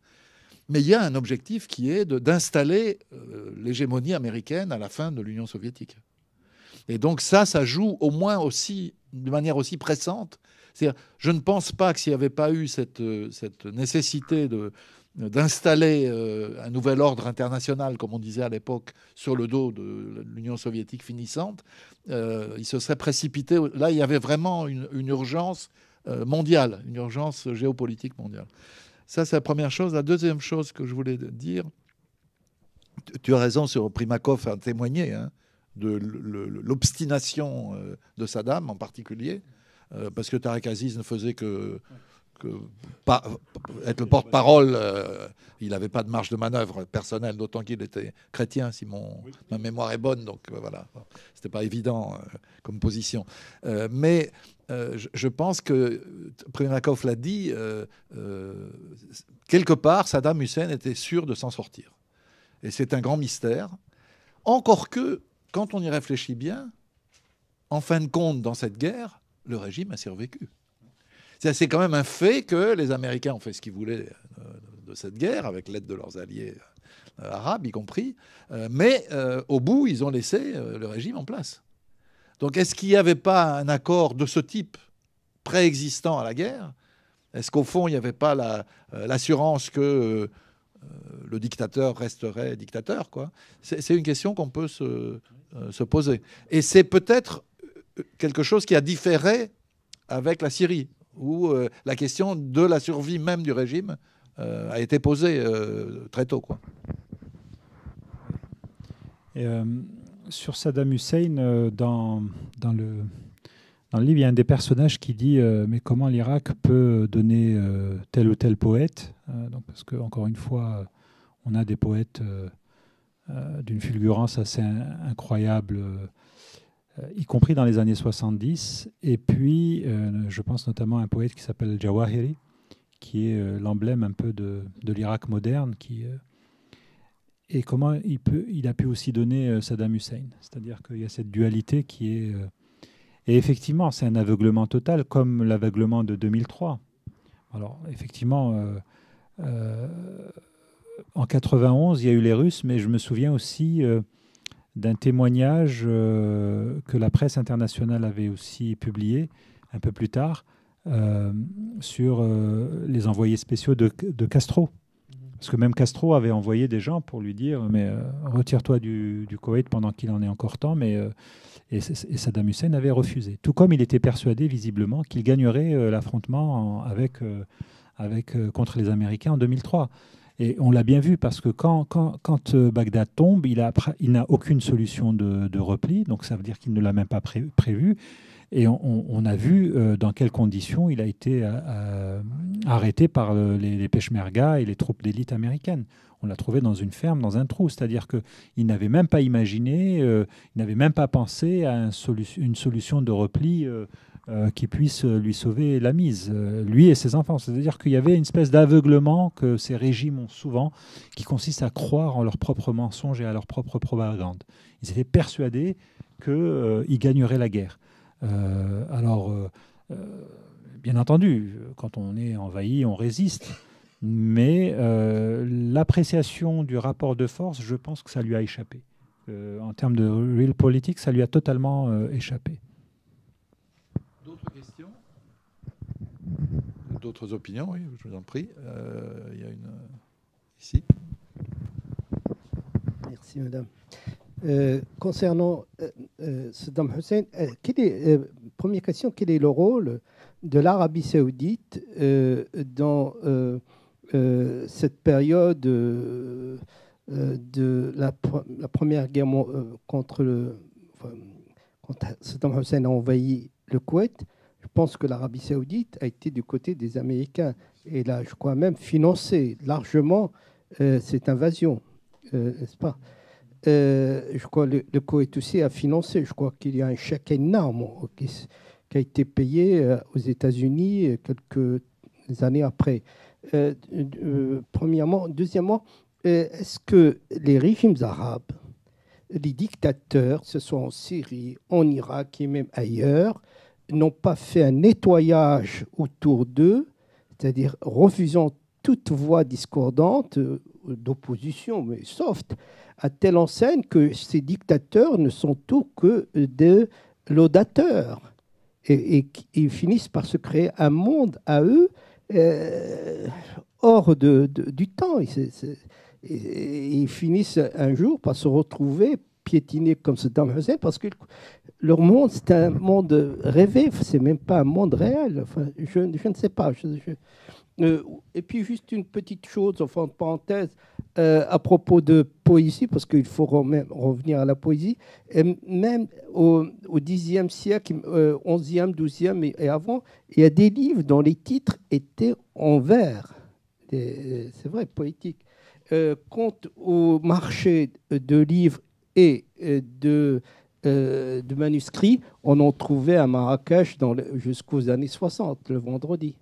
mais il y a un objectif qui est d'installer l'hégémonie américaine à la fin de l'Union soviétique. Et donc ça joue au moins aussi, de manière aussi pressante. C'est-à-dire, je ne pense pas que s'il n'y avait pas eu cette nécessité d'installer un nouvel ordre international, comme on disait à l'époque, sur le dos de l'Union soviétique finissante, il se serait précipité. Là, il y avait vraiment une urgence mondiale, une urgence géopolitique mondiale. Ça, c'est la première chose. La deuxième chose que je voulais dire, tu as raison sur Primakov à témoigner, hein, de l'obstination de Saddam en particulier, parce que Tariq Aziz ne faisait que être le porte-parole, il n'avait pas de marge de manœuvre personnelle, d'autant qu'il était chrétien, si ma mémoire est bonne. Donc voilà, c'était pas évident comme position. Mais je pense que Primakov l'a dit, quelque part, Saddam Hussein était sûr de s'en sortir. Et c'est un grand mystère. Encore que, quand on y réfléchit bien, en fin de compte, dans cette guerre, le régime a survécu. C'est quand même un fait que les Américains ont fait ce qu'ils voulaient de cette guerre, avec l'aide de leurs alliés arabes y compris, mais au bout, ils ont laissé le régime en place. Donc est-ce qu'il n'y avait pas un accord de ce type préexistant à la guerre? Est-ce qu'au fond, il n'y avait pas l'assurance que le dictateur resterait dictateur, quoi? C'est une question qu'on peut se poser. Et c'est peut-être quelque chose qui a différé avec la Syrie, où la question de la survie même du régime a été posée très tôt, quoi. Et, sur Saddam Hussein, dans le livre, il y a un des personnages qui dit mais comment l'Irak peut donner tel ou tel poète, donc parce que encore une fois, on a des poètes d'une fulgurance assez incroyable, y compris dans les années 70. Et puis, je pense notamment à un poète qui s'appelle Jawahiri, qui est l'emblème un peu de l'Irak moderne, et comment il a pu aussi donner Saddam Hussein. C'est-à-dire qu'il y a cette dualité qui est... et effectivement, c'est un aveuglement total, comme l'aveuglement de 2003. Alors, effectivement, en 91, il y a eu les Russes, mais je me souviens aussi d'un témoignage que la presse internationale avait aussi publié un peu plus tard sur les envoyés spéciaux de Castro. Parce que même Castro avait envoyé des gens pour lui dire mais retire-toi du Koweït pendant qu'il en est encore temps, et Saddam Hussein avait refusé. Tout comme il était persuadé visiblement qu'il gagnerait l'affrontement contre les Américains en 2003. Et on l'a bien vu parce que quand Bagdad tombe, il n'a aucune solution de repli, donc ça veut dire qu'il ne l'a même pas prévu. Et on a vu dans quelles conditions il a été arrêté par les Peshmerga et les troupes d'élite américaines. On l'a trouvé dans une ferme, dans un trou. C'est-à-dire qu'il n'avait même pas imaginé, il n'avait même pas pensé à une solution de repli qui puisse lui sauver la mise, lui et ses enfants. C'est-à-dire qu'il y avait une espèce d'aveuglement que ces régimes ont souvent, qui consiste à croire en leurs propres mensonges et à leur propre propagande. Ils étaient persuadés qu'ils gagneraient la guerre. Bien entendu, quand on est envahi, on résiste. Mais l'appréciation du rapport de force, je pense que ça lui a échappé. En termes de real politique, ça lui a totalement échappé. D'autres questions? D'autres opinions? Oui, je vous en prie. Il y a une ici. Merci, madame. Concernant Saddam Hussein, première question, quel est le rôle de l'Arabie saoudite dans cette période de la première guerre quand Saddam Hussein a envahi le Koweït? Je pense que l'Arabie saoudite a été du côté des Américains et là, je crois même financé largement cette invasion, n'est-ce pas? Je crois que le Koweït aussi a financé. Je crois qu'il y a un chèque énorme qui a été payé aux États-Unis quelques années après. Premièrement. Deuxièmement, est-ce que les régimes arabes, les dictateurs, que ce soit en Syrie, en Irak et même ailleurs, n'ont pas fait un nettoyage autour d'eux, c'est-à-dire refusant toute voix discordante d'opposition, mais soft, à telle enseigne que ces dictateurs ne sont tout que des laudateurs et ils finissent par se créer un monde à eux hors du temps. Ils finissent un jour par se retrouver piétinés comme Saddam Hussein parce que leur monde, c'est un monde rêvé, c'est même pas un monde réel. Enfin, je ne sais pas. Et puis juste une petite chose, enfin en parenthèse, à propos de poésie, parce qu'il faut même revenir à la poésie, et même au Xe siècle, XIe, XIIe et avant, il y a des livres dont les titres étaient en vers. C'est vrai, poétique. Quant au marché de livres et de manuscrits, on en trouvait à Marrakech jusqu'aux années 60, le vendredi.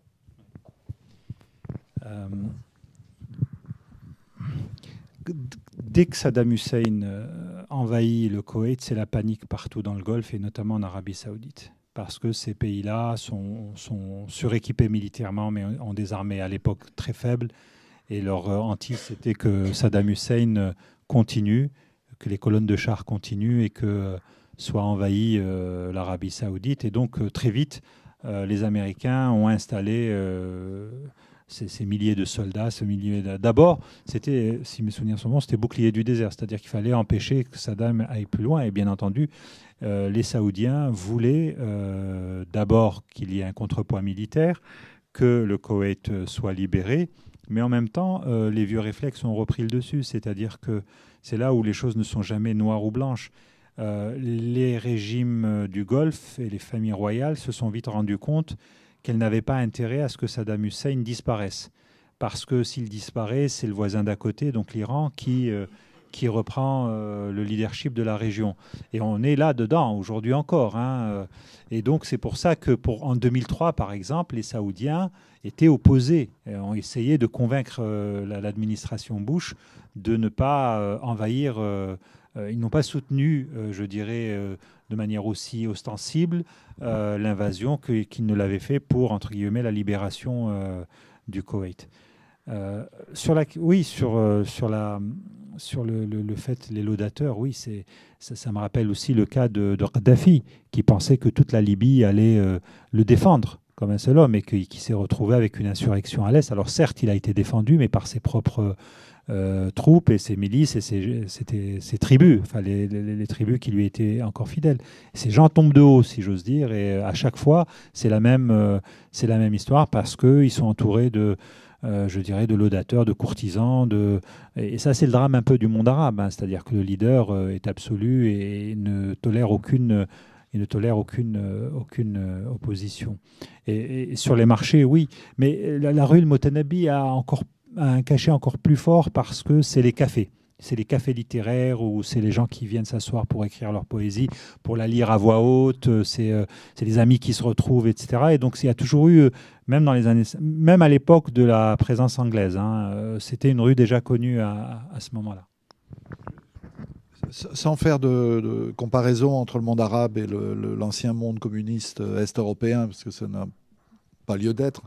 Dès que Saddam Hussein envahit le Koweït, c'est la panique partout dans le Golfe et notamment en Arabie Saoudite. Parce que ces pays-là sont suréquipés militairement, mais ont des armées à l'époque très faibles. Et leur hantise, c'était que Saddam Hussein continue, que les colonnes de chars continuent et que soit envahie l'Arabie Saoudite. Et donc, très vite, les Américains ont installé ces milliers de soldats. D'abord, c'était, si mes souvenirs sont bons, c'était bouclier du désert. C'est-à-dire qu'il fallait empêcher que Saddam aille plus loin. Et bien entendu, les Saoudiens voulaient d'abord qu'il y ait un contrepoids militaire, que le Koweït soit libéré. Mais en même temps, les vieux réflexes ont repris le dessus. C'est-à-dire que c'est là où les choses ne sont jamais noires ou blanches. Les régimes du Golfe et les familles royales se sont vite rendus compte qu'elles n'avaient pas intérêt à ce que Saddam Hussein disparaisse. Parce que s'il disparaît, c'est le voisin d'à côté, donc l'Iran, qui reprend le leadership de la région. Et on est là-dedans, aujourd'hui encore. Et donc c'est pour ça que en 2003, par exemple, les Saoudiens étaient opposés, ont essayé de convaincre l'administration Bush de ne pas envahir. Ils n'ont pas soutenu, je dirais, de manière aussi ostensible, l'invasion qu'ils ne l'avaient fait pour, entre guillemets, la libération du Koweït. Sur le fait, les laudateurs, oui, ça me rappelle aussi le cas de Kadhafi, qui pensait que toute la Libye allait le défendre comme un seul homme et qui s'est retrouvé avec une insurrection à l'Est. Alors certes, il a été défendu, mais par ses propres troupes et ses milices et ses tribus, enfin les tribus qui lui étaient encore fidèles. Ces gens tombent de haut, si j'ose dire, et à chaque fois, c'est la même histoire parce qu'ils sont entourés je dirais, de laudateurs, de courtisans. Et ça, c'est le drame un peu du monde arabe, c'est-à-dire que le leader est absolu et ne tolère aucune opposition. Et sur les marchés, oui. Mais la rue Motanabi a un cachet encore plus fort parce que c'est les cafés. C'est les cafés littéraires où c'est les gens qui viennent s'asseoir pour écrire leur poésie, pour la lire à voix haute. C'est les amis qui se retrouvent, etc. Et donc, il y a toujours eu, même à l'époque de la présence anglaise, c'était une rue déjà connue à ce moment-là. Sans faire de comparaison entre le monde arabe et l'ancien monde communiste est-européen, parce que ça n'a pas lieu d'être,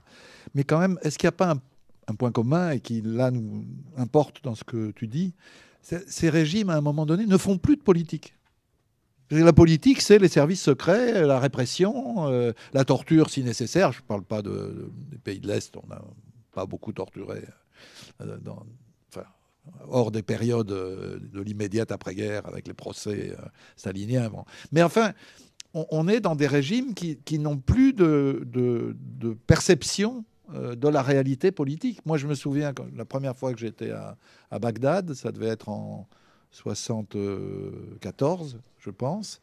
mais quand même, est-ce qu'il n'y a pas un point commun et qui, là, nous importe dans ce que tu dis? Ces régimes, à un moment donné, ne font plus de politique. La politique, c'est les services secrets, la répression, la torture si nécessaire. Je ne parle pas des pays de l'Est, on n'a pas beaucoup torturé hors des périodes de l'immédiate après-guerre avec les procès staliniens. Bon. Mais enfin, on est dans des régimes qui n'ont plus de perception de la réalité politique. Moi, je me souviens, la première fois que j'étais à Bagdad, ça devait être en 1974, je pense,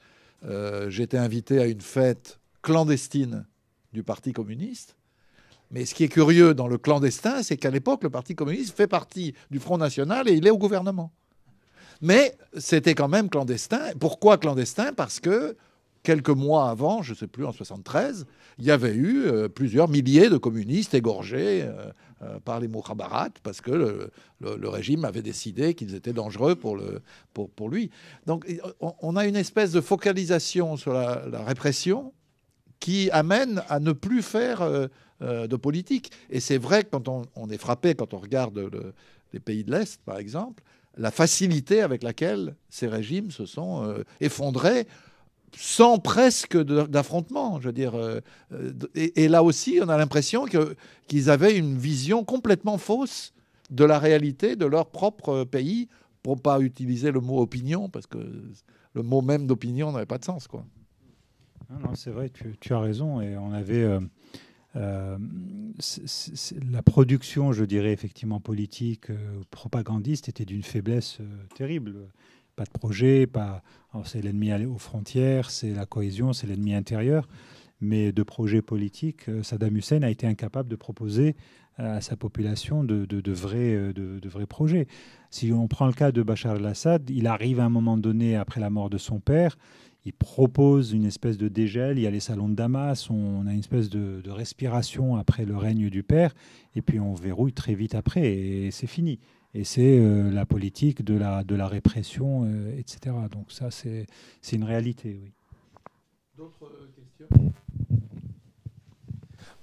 j'étais invité à une fête clandestine du Parti communiste. Mais ce qui est curieux dans le clandestin, c'est qu'à l'époque, le Parti communiste fait partie du Front National et il est au gouvernement. Mais c'était quand même clandestin. Pourquoi clandestin? Parce que quelques mois avant, je ne sais plus, en 1973, il y avait eu plusieurs milliers de communistes égorgés par les Mukhabarat parce que le régime avait décidé qu'ils étaient dangereux pour lui. Donc on a une espèce de focalisation sur la répression qui amène à ne plus faire de politique. Et c'est vrai que quand on est frappé, quand on regarde les pays de l'Est, par exemple, la facilité avec laquelle ces régimes se sont effondrés sans presque d'affrontement, je veux dire. Et là aussi, on a l'impression qu'ils avaient une vision complètement fausse de la réalité de leur propre pays, pour ne pas utiliser le mot opinion, parce que le mot même d'opinion n'avait pas de sens, quoi. Non, c'est vrai, tu as raison. Et on avait la production, je dirais effectivement politique, propagandiste, était d'une faiblesse terrible. Pas de projet, c'est l'ennemi aux frontières, c'est la cohésion, c'est l'ennemi intérieur. Mais de projets politiques, Saddam Hussein a été incapable de proposer à sa population de vrais projets. Si on prend le cas de Bachar el-Assad, il arrive à un moment donné, après la mort de son père, il propose une espèce de dégel, il y a les salons de Damas, on a une espèce de respiration après le règne du père, et puis on verrouille très vite après, et c'est fini. Et c'est la politique de la répression, etc. Donc ça, c'est une réalité, oui. D'autres questions ?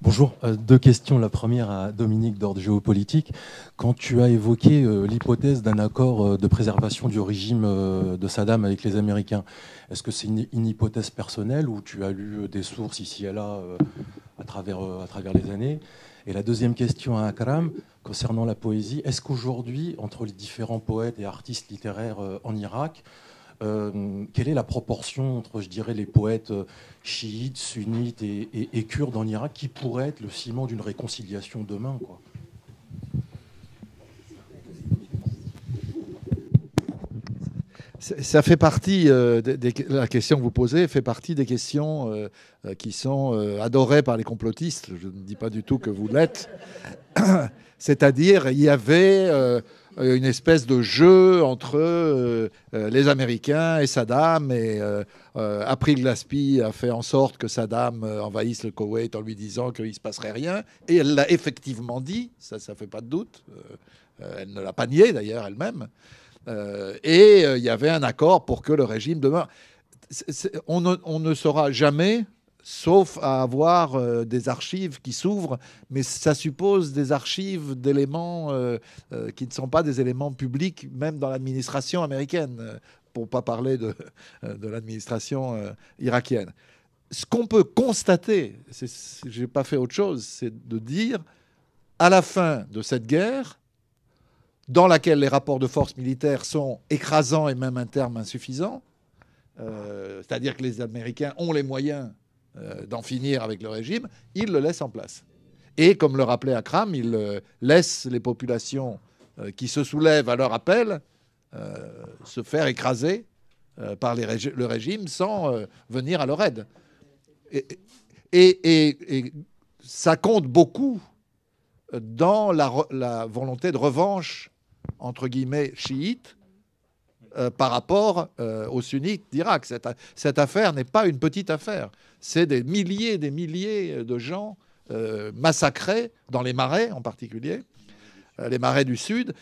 Bonjour, deux questions. La première à Dominique d'ordre géopolitique. Quand tu as évoqué l'hypothèse d'un accord de préservation du régime de Saddam avec les Américains, est-ce que c'est une hypothèse personnelle ou tu as lu des sources ici et là à travers les années? Et la deuxième question à Akram, concernant la poésie, est-ce qu'aujourd'hui, entre les différents poètes et artistes littéraires en Irak, quelle est la proportion entre, je dirais, les poètes chiites, sunnites et kurdes en Irak qui pourraient être le ciment d'une réconciliation demain, quoi? Ça fait partie, la question que vous posez fait partie des questions qui sont adorées par les complotistes. Je ne dis pas du tout que vous l'êtes. C'est-à-dire, il y avait une espèce de jeu entre les Américains et Saddam. Et April Gillespie a fait en sorte que Saddam envahisse le Koweït en lui disant qu'il ne se passerait rien. Et elle l'a effectivement dit, ça ne fait pas de doute. Elle ne l'a pas nié d'ailleurs elle-même. Et il y avait un accord pour que le régime demeure. On ne saura jamais, sauf à avoir des archives qui s'ouvrent, mais ça suppose des archives d'éléments qui ne sont pas des éléments publics, même dans l'administration américaine, pour ne pas parler de l'administration irakienne. Ce qu'on peut constater, je n'ai pas fait autre chose, c'est de dire, à la fin de cette guerre, dans laquelle les rapports de force militaires sont écrasants et même un terme insuffisant, c'est-à-dire que les Américains ont les moyens d'en finir avec le régime, ils le laissent en place. Et comme le rappelait Akram, ils laissent les populations qui se soulèvent à leur appel se faire écraser par le régime sans venir à leur aide. Et ça compte beaucoup dans la volonté de revanche, entre guillemets, chiite, par rapport aux sunnites d'Irak. Cette affaire n'est pas une petite affaire. C'est des milliers de gens massacrés dans les marais, en particulier, les marais du Sud.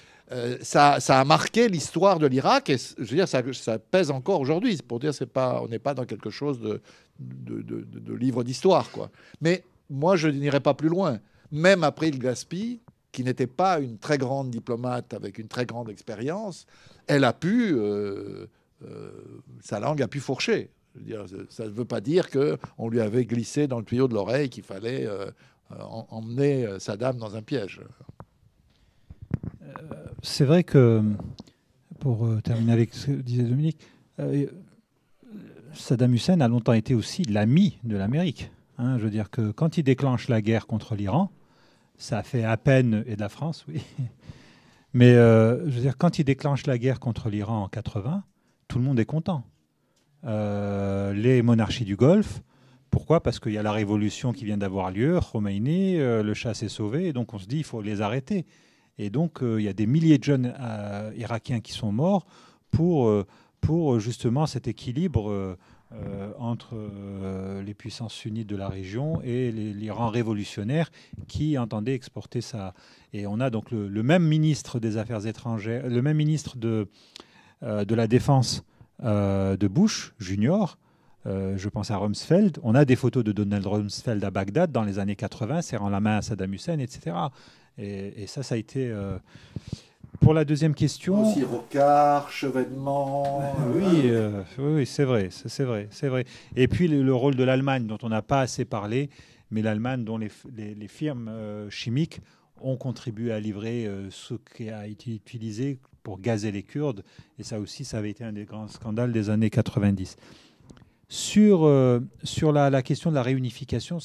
Ça a marqué l'histoire de l'Irak, et je veux dire, ça pèse encore aujourd'hui. C'est pour dire, on n'est pas dans quelque chose de livre d'histoire, quoi. Mais moi, je n'irai pas plus loin. Même après Gillespie, qui n'était pas une très grande diplomate avec une très grande expérience, elle a pu, sa langue a pu fourcher. Je veux dire, ça ne veut pas dire qu'on lui avait glissé dans le tuyau de l'oreille qu'il fallait emmener Saddam dans un piège. C'est vrai que, pour terminer avec ce que disait Dominique, Saddam Hussein a longtemps été aussi l'ami de l'Amérique. Je veux dire que quand il déclenche la guerre contre l'Iran, ça fait à peine, et de la France, oui, mais je veux dire, quand il déclenche la guerre contre l'Iran en 80, tout le monde est content. Les monarchies du Golfe, pourquoi? Parce qu'il y a la révolution qui vient d'avoir lieu, Khomeini, le Shah s'est sauvé, et donc on se dit il faut les arrêter. Et donc il y a des milliers de jeunes irakiens qui sont morts pour justement cet équilibre entre les puissances sunnites de la région et l'Iran révolutionnaire qui entendait exporter ça. Et on a donc le même ministre des Affaires étrangères, le même ministre de la Défense de Bush Junior, je pense à Rumsfeld. On a des photos de Donald Rumsfeld à Bagdad dans les années 80, serrant la main à Saddam Hussein, etc. Et ça a été... Pour la deuxième question... Aussi rocard, chevènement... Oui, c'est vrai. Et puis le rôle de l'Allemagne, dont on n'a pas assez parlé, mais l'Allemagne dont les firmes chimiques ont contribué à livrer ce qui a été utilisé pour gazer les Kurdes. Et ça aussi, ça avait été un des grands scandales des années 90. Sur la question de la réunification,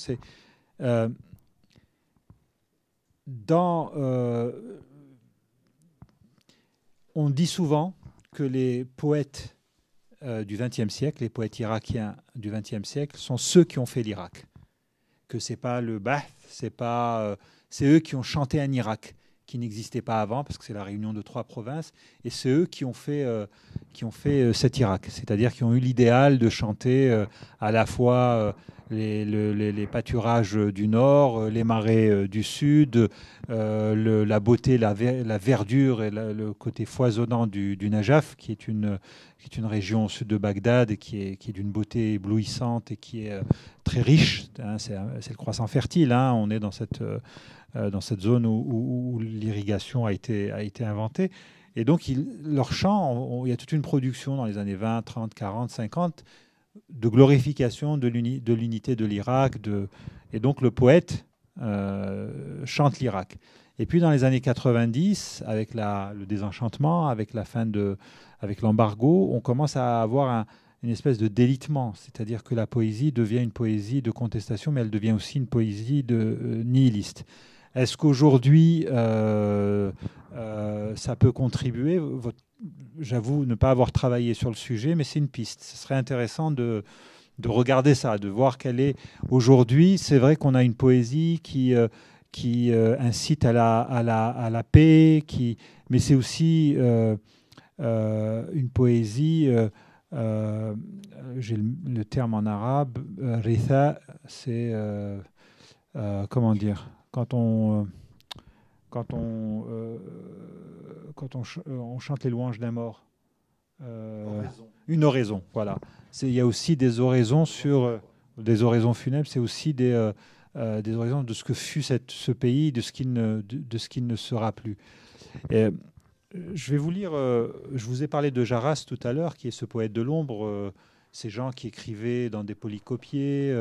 on dit souvent que les poètes du XXe siècle, les poètes irakiens du XXe siècle, sont ceux qui ont fait l'Irak. Que c'est pas le Ba'ath, c'est eux qui ont chanté un Irak qui n'existait pas avant, parce que c'est la réunion de 3 provinces, et c'est eux qui ont fait cet Irak, c'est-à-dire qui ont eu l'idéal de chanter à la fois les pâturages du nord, les marais du sud, la beauté, la verdure et le côté foisonnant du Najaf, qui est une région au sud de Bagdad et qui est d'une beauté éblouissante et qui est très riche. Hein, c'est le croissant fertile. Hein, on est dans cette zone où l'irrigation a été inventée. Et donc, leur chant, il y a toute une production dans les années 20, 30, 40, 50 de glorification de l'unité de l'Irak. Et donc, le poète chante l'Irak. Et puis, dans les années 90, avec le désenchantement, avec l'embargo, on commence à avoir une espèce de délitement. C'est-à-dire que la poésie devient une poésie de contestation, mais elle devient aussi une poésie nihiliste. Est-ce qu'aujourd'hui, ça peut contribuer? J'avoue ne pas avoir travaillé sur le sujet, mais c'est une piste. Ce serait intéressant de regarder ça, de voir quelle est... Aujourd'hui, c'est vrai qu'on a une poésie qui incite à la paix, mais c'est aussi une poésie... j'ai le terme en arabe, ritha, c'est... comment dire? Quand on chante les louanges d'un mort. Une oraison, voilà. Il y a aussi des oraisons des oraisons funèbres, c'est aussi des oraisons de ce que fut ce pays, de ce qu'il ne sera plus. Et, je vais vous lire, je vous ai parlé de Jarras tout à l'heure, qui est ce poète de l'ombre, ces gens qui écrivaient dans des polycopiés,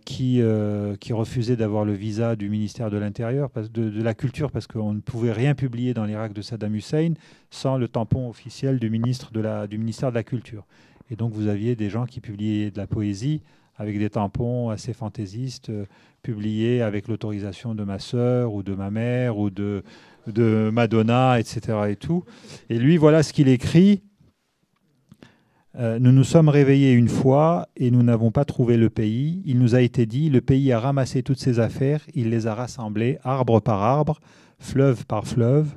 qui refusaient d'avoir le visa du ministère de l'Intérieur, de la Culture, parce qu'on ne pouvait rien publier dans l'Irak de Saddam Hussein sans le tampon officiel du ministère de la Culture. Et donc vous aviez des gens qui publiaient de la poésie avec des tampons assez fantaisistes, publiés avec l'autorisation de ma sœur ou de ma mère ou de Madonna, etc. Et tout. Et lui, voilà ce qu'il écrit. Nous nous sommes réveillés une fois et nous n'avons pas trouvé le pays. Il nous a été dit, le pays a ramassé toutes ses affaires, il les a rassemblées, arbre par arbre, fleuve par fleuve,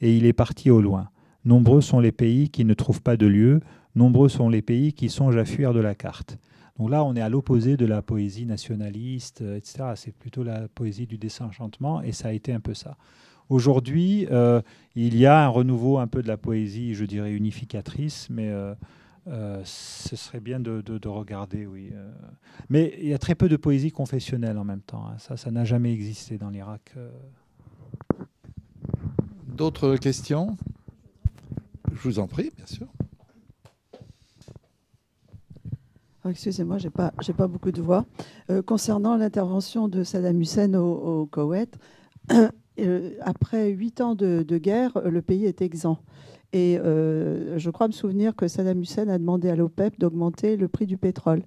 et il est parti au loin. Nombreux sont les pays qui ne trouvent pas de lieu, nombreux sont les pays qui songent à fuir de la carte. Donc là, on est à l'opposé de la poésie nationaliste, etc. C'est plutôt la poésie du désenchantement, et ça a été un peu ça. Aujourd'hui, il y a un renouveau un peu de la poésie, je dirais, unificatrice, mais ce serait bien de regarder, oui. Mais il y a très peu de poésie confessionnelle en même temps. Hein. Ça n'a jamais existé dans l'Irak. D'autres questions? Je vous en prie, bien sûr. Excusez-moi, j'ai pas beaucoup de voix. Concernant l'intervention de Saddam Hussein au Koweït, après 8 ans de guerre, le pays est exempt. Et je crois me souvenir que Saddam Hussein a demandé à l'OPEP d'augmenter le prix du pétrole.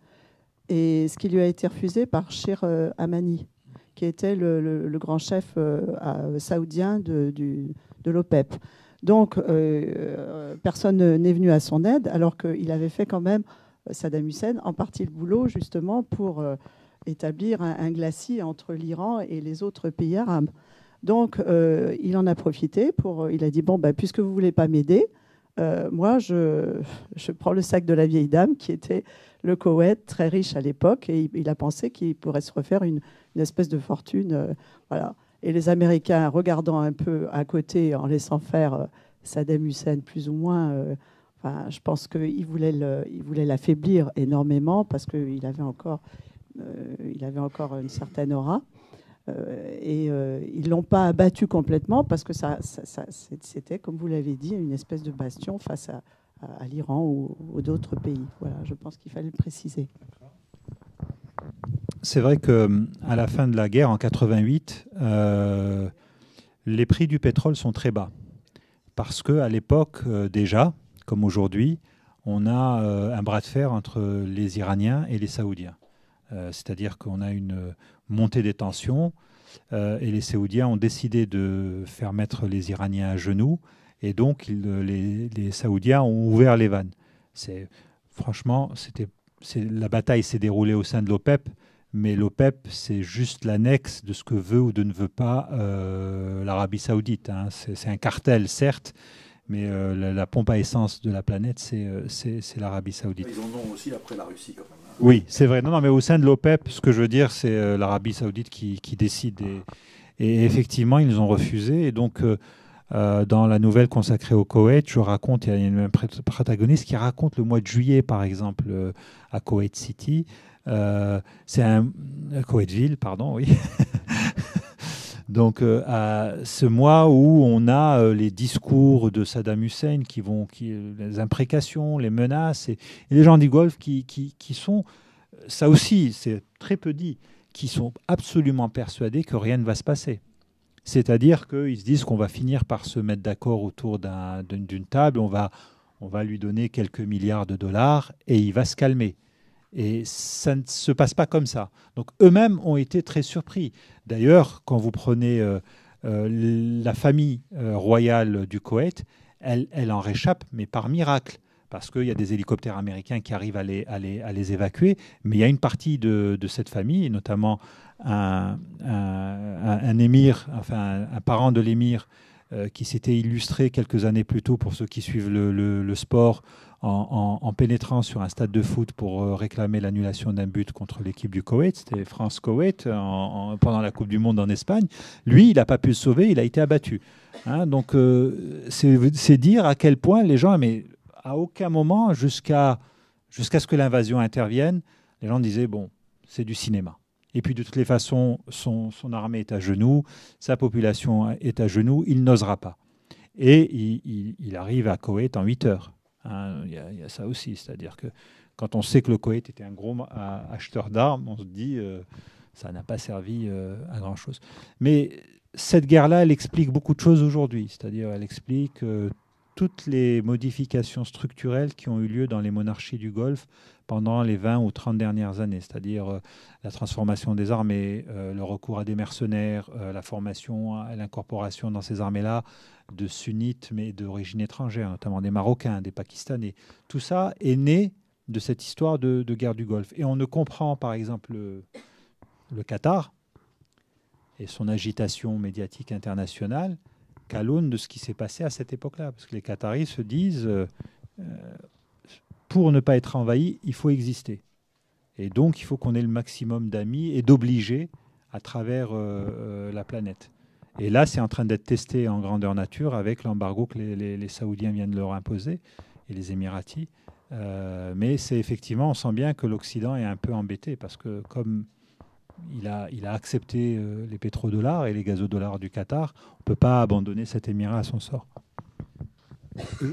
Et ce qui lui a été refusé par Shir Hamani, qui était le grand chef saoudien de l'OPEP. Donc, personne n'est venu à son aide, alors qu'il avait fait quand même, Saddam Hussein, en partie le boulot, justement, pour établir un glacis entre l'Iran et les autres pays arabes. Donc, il en a profité il a dit, bon, puisque vous ne voulez pas m'aider, moi, je prends le sac de la vieille dame, qui était le Koweït, très riche à l'époque, et il a pensé qu'il pourrait se refaire une espèce de fortune. Voilà. Et les Américains, regardant un peu à côté, en laissant faire Saddam Hussein plus ou moins, je pense qu'ils voulaient l'affaiblir énormément, parce qu'il avait encore une certaine aura. Et ils ne l'ont pas abattu complètement parce que c'était, comme vous l'avez dit, une espèce de bastion face à l'Iran ou d'autres pays. Voilà, je pense qu'il fallait le préciser. C'est vrai qu'à la fin de la guerre, en 88, les prix du pétrole sont très bas. Parce qu'à l'époque, déjà, comme aujourd'hui, on a un bras de fer entre les Iraniens et les Saoudiens. C'est-à-dire qu'on a une montée des tensions. et les Saoudiens ont décidé de faire mettre les Iraniens à genoux, et donc les Saoudiens ont ouvert les vannes. Franchement, la bataille s'est déroulée au sein de l'OPEP, mais l'OPEP, c'est juste l'annexe de ce que veut ou de ne veut pas l'Arabie saoudite. Hein. C'est un cartel, certes, mais la pompe à essence de la planète, c'est l'Arabie saoudite. Ils en ont aussi après la Russie, quand même. Hein. Oui, c'est vrai. Non, mais au sein de l'OPEP, ce que je veux dire, c'est l'Arabie saoudite qui décide. Et effectivement, ils nous ont refusé. Et donc, dans la nouvelle consacrée au Koweït, il y a une protagoniste qui raconte le mois de juillet, par exemple, à Koweït City. C'est un Koweïtville, pardon, oui. Donc, à ce mois où on a les discours de Saddam Hussein, les imprécations, les menaces, et les gens du Golfe qui sont, ça aussi, c'est très peu dit, qui sont absolument persuadés que rien ne va se passer. C'est-à-dire qu'ils se disent qu'on va finir par se mettre d'accord autour d'une table, on va lui donner quelques milliards de dollars et il va se calmer. Et ça ne se passe pas comme ça. Donc eux-mêmes ont été très surpris. D'ailleurs, quand vous prenez la famille royale du Koweït, elle en réchappe, mais par miracle. Parce qu'il y a des hélicoptères américains qui arrivent à les évacuer. Mais il y a une partie de cette famille, notamment un émir, enfin un parent de l'émir, qui s'était illustré quelques années plus tôt, pour ceux qui suivent le sport, en pénétrant sur un stade de foot pour réclamer l'annulation d'un but contre l'équipe du Koweït. C'était France-Koweït pendant la Coupe du Monde en Espagne. Lui, il n'a pas pu se sauver, il a été abattu. Hein, donc, c'est dire à quel point les gens... Mais à aucun moment, jusqu'à ce que l'invasion intervienne, les gens disaient, bon, c'est du cinéma. Et puis, de toutes les façons, son armée est à genoux, sa population est à genoux, il n'osera pas. Et il arrive à Koweït en 8 heures. Hein, il y a ça aussi, c'est-à-dire que quand on sait que le Koweït était un gros acheteur d'armes, on se dit ça n'a pas servi à grand-chose. Mais cette guerre-là, elle explique beaucoup de choses aujourd'hui, c'est-à-dire elle explique toutes les modifications structurelles qui ont eu lieu dans les monarchies du Golfe pendant les 20 ou 30 dernières années, c'est-à-dire la transformation des armées, le recours à des mercenaires, la formation à l'incorporation dans ces armées-là de sunnites, mais d'origine étrangère, notamment des Marocains, des Pakistanais. Tout ça est né de cette histoire de guerre du Golfe. Et on ne comprend, par exemple, le Qatar et son agitation médiatique internationale qu'à l'aune de ce qui s'est passé à cette époque-là. Parce que les Qataris se disent, pour ne pas être envahi, il faut exister. Et donc, il faut qu'on ait le maximum d'amis et d'obligés à travers la planète. Et là, c'est en train d'être testé en grandeur nature avec l'embargo que les Saoudiens viennent leur imposer, et les Émiratis. Mais c'est effectivement, on sent bien que l'Occident est un peu embêté, parce que comme il a accepté les pétrodollars et les gazodollars du Qatar, on ne peut pas abandonner cet émirat à son sort.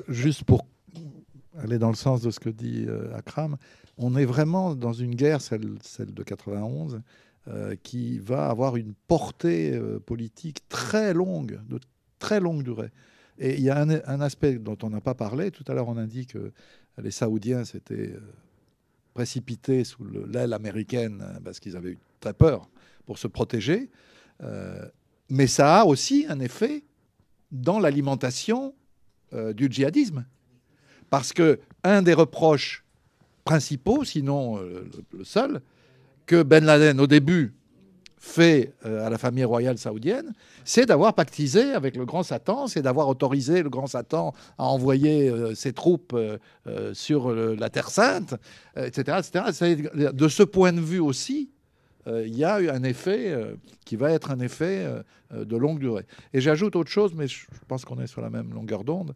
Juste pour aller dans le sens de ce que dit Akram, on est vraiment dans une guerre, celle de 91, qui va avoir une portée politique très longue, de très longue durée. Et il y a un aspect dont on n'a pas parlé. Tout à l'heure, on a dit que les Saoudiens s'étaient précipités sous l'aile américaine parce qu'ils avaient eu très peur pour se protéger. Mais ça a aussi un effet dans l'alimentation du djihadisme. Parce qu'un des reproches principaux, sinon le seul, que Ben Laden, au début, fait à la famille royale saoudienne, c'est d'avoir pactisé avec le grand Satan, c'est d'avoir autorisé le grand Satan à envoyer ses troupes sur la Terre Sainte, etc., etc. De ce point de vue aussi, il y a eu un effet qui va être un effet de longue durée. Et j'ajoute autre chose, mais je pense qu'on est sur la même longueur d'onde.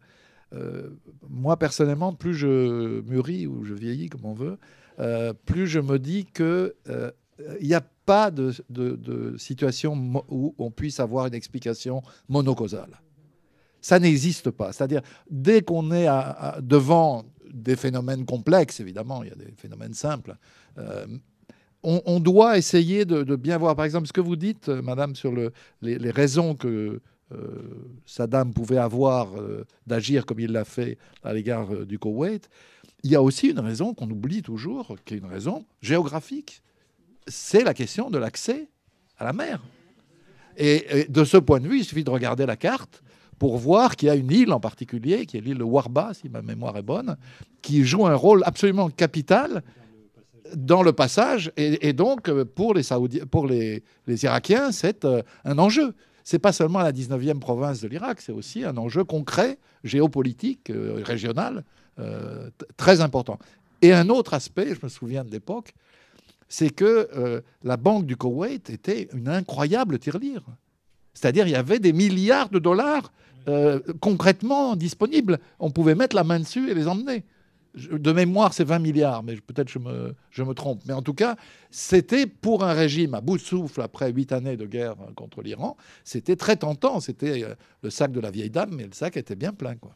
Moi, personnellement, plus je mûris ou je vieillis, comme on veut, plus je me dis qu'il n'y a pas de situation où on puisse avoir une explication monocausale. Ça n'existe pas. C'est-à-dire, dès qu'on est devant des phénomènes complexes, évidemment, il y a des phénomènes simples, on doit essayer de bien voir. Par exemple, ce que vous dites, madame, sur les raisons que Saddam pouvait avoir d'agir comme il l'a fait à l'égard du Koweït, il y a aussi une raison qu'on oublie toujours, qui est une raison géographique. C'est la question de l'accès à la mer. Et de ce point de vue, il suffit de regarder la carte pour voir qu'il y a une île en particulier, qui est l'île de Warba, si ma mémoire est bonne, qui joue un rôle absolument capital dans le passage. Et donc, pour les Irakiens, c'est un enjeu. Ce n'est pas seulement la 19e province de l'Irak, c'est aussi un enjeu concret, géopolitique, régional, très important. Et un autre aspect, je me souviens de l'époque, c'est que la Banque du Koweït était une incroyable tirelire. C'est-à-dire il y avait des milliards de dollars concrètement disponibles. On pouvait mettre la main dessus et les emmener. De mémoire, c'est 20 milliards, mais peut-être je me trompe. Mais en tout cas, c'était pour un régime à bout de souffle après 8 années de guerre contre l'Iran, c'était très tentant. C'était le sac de la vieille dame, mais le sac était bien plein, quoi.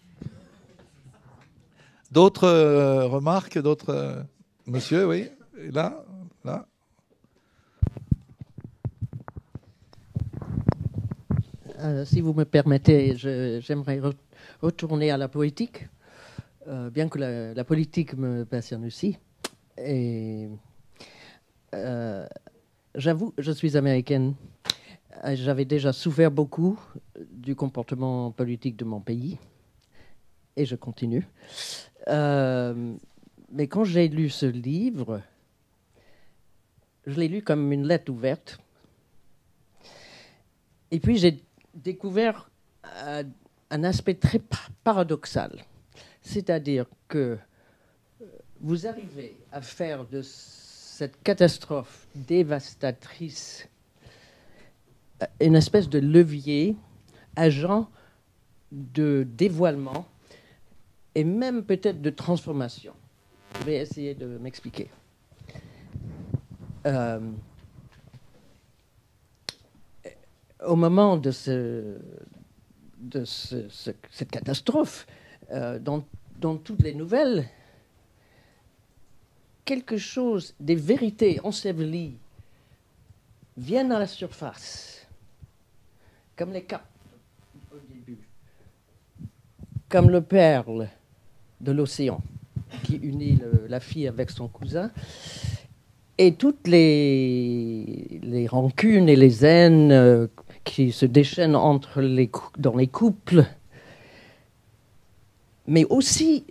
D'autres remarques, d'autres... Monsieur, oui, là. Si vous me permettez, j'aimerais retourner à la politique, bien que la politique me passionne aussi. Et j'avoue, je suis américaine. J'avais déjà souffert beaucoup du comportement politique de mon pays, et je continue. Mais quand j'ai lu ce livre, je l'ai lu comme une lettre ouverte. Et puis j'ai découvert un aspect très paradoxal. C'est-à-dire que vous arrivez à faire de cette catastrophe dévastatrice une espèce de levier, agent de dévoilement et même peut-être de transformation. Je vais essayer de m'expliquer. Au moment de cette catastrophe, dans toutes les nouvelles, quelque chose, des vérités ensevelies viennent à la surface, comme les capes au début, comme le perle de l'océan qui unit la fille avec son cousin, et toutes les rancunes et les haines qui se déchaînent dans les couples, mais aussi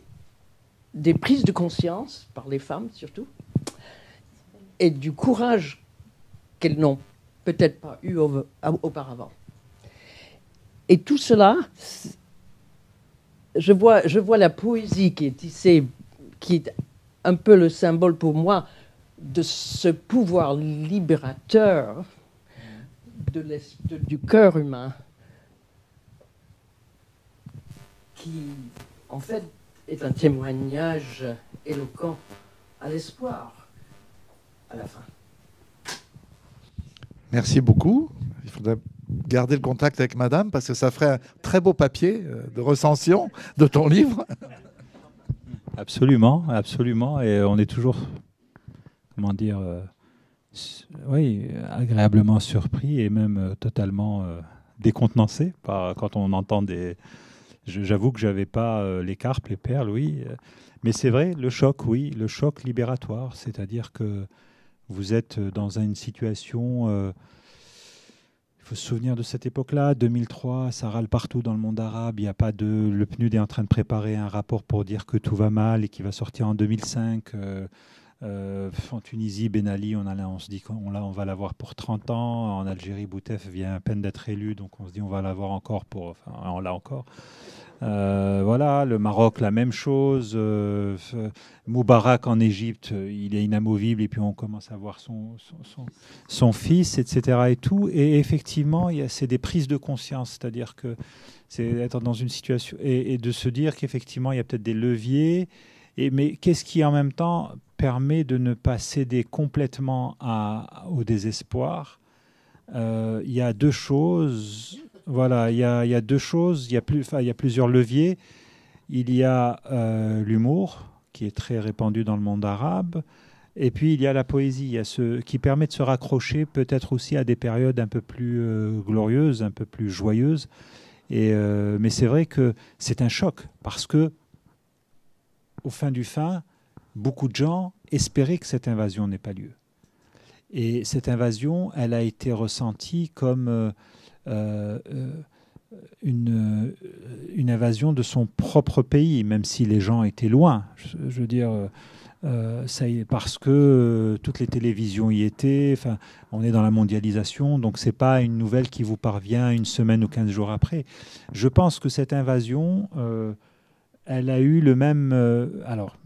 des prises de conscience, par les femmes surtout, et du courage qu'elles n'ont peut-être pas eu auparavant. Et tout cela, je vois la poésie qui est tissée, qui est un peu le symbole pour moi de ce pouvoir libérateur du cœur humain qui, en fait, est un témoignage éloquent à l'espoir à la fin. Merci beaucoup. Il faudrait garder le contact avec madame parce que ça ferait un très beau papier de recension de ton livre. Absolument, absolument. Et on est toujours, comment dire, oui, agréablement surpris et même totalement décontenancé quand on entend des... J'avoue que je n'avais pas les carpes, les perles, oui. Mais c'est vrai, le choc, oui, le choc libératoire. C'est-à-dire que vous êtes dans une situation... il faut se souvenir de cette époque-là, 2003, ça râle partout dans le monde arabe. Il y a pas le PNUD est en train de préparer un rapport pour dire que tout va mal et qui va sortir en 2005. En Tunisie, Ben Ali, on se dit qu'on va l'avoir pour 30 ans. En Algérie, Boutef vient à peine d'être élu, donc on se dit on va l'avoir encore on l'a encore. Voilà, le Maroc, la même chose. Moubarak en Égypte, il est inamovible et puis on commence à voir son fils, etc. Et tout. Et effectivement, c'est des prises de conscience, c'est-à-dire que c'est être dans une situation et de se dire qu'effectivement, il y a peut-être des leviers. Mais qu'est-ce qui, en même temps, permet de ne pas céder complètement au désespoir? Il y a deux choses. Voilà, il y a deux choses. Il y a plusieurs leviers. Il y a l'humour, qui est très répandu dans le monde arabe. Et puis, il y a la poésie. Il y a ce qui permet de se raccrocher peut-être aussi à des périodes un peu plus glorieuses, un peu plus joyeuses. Mais c'est vrai que c'est un choc, parce que au fin du fin, beaucoup de gens espéraient que cette invasion n'ait pas lieu. Et cette invasion, elle a été ressentie comme une invasion de son propre pays, même si les gens étaient loin. Je veux dire, parce que toutes les télévisions y étaient. Enfin, on est dans la mondialisation, donc c'est pas une nouvelle qui vous parvient une semaine ou 15 jours après. Je pense que cette invasion, elle a eu le même, alors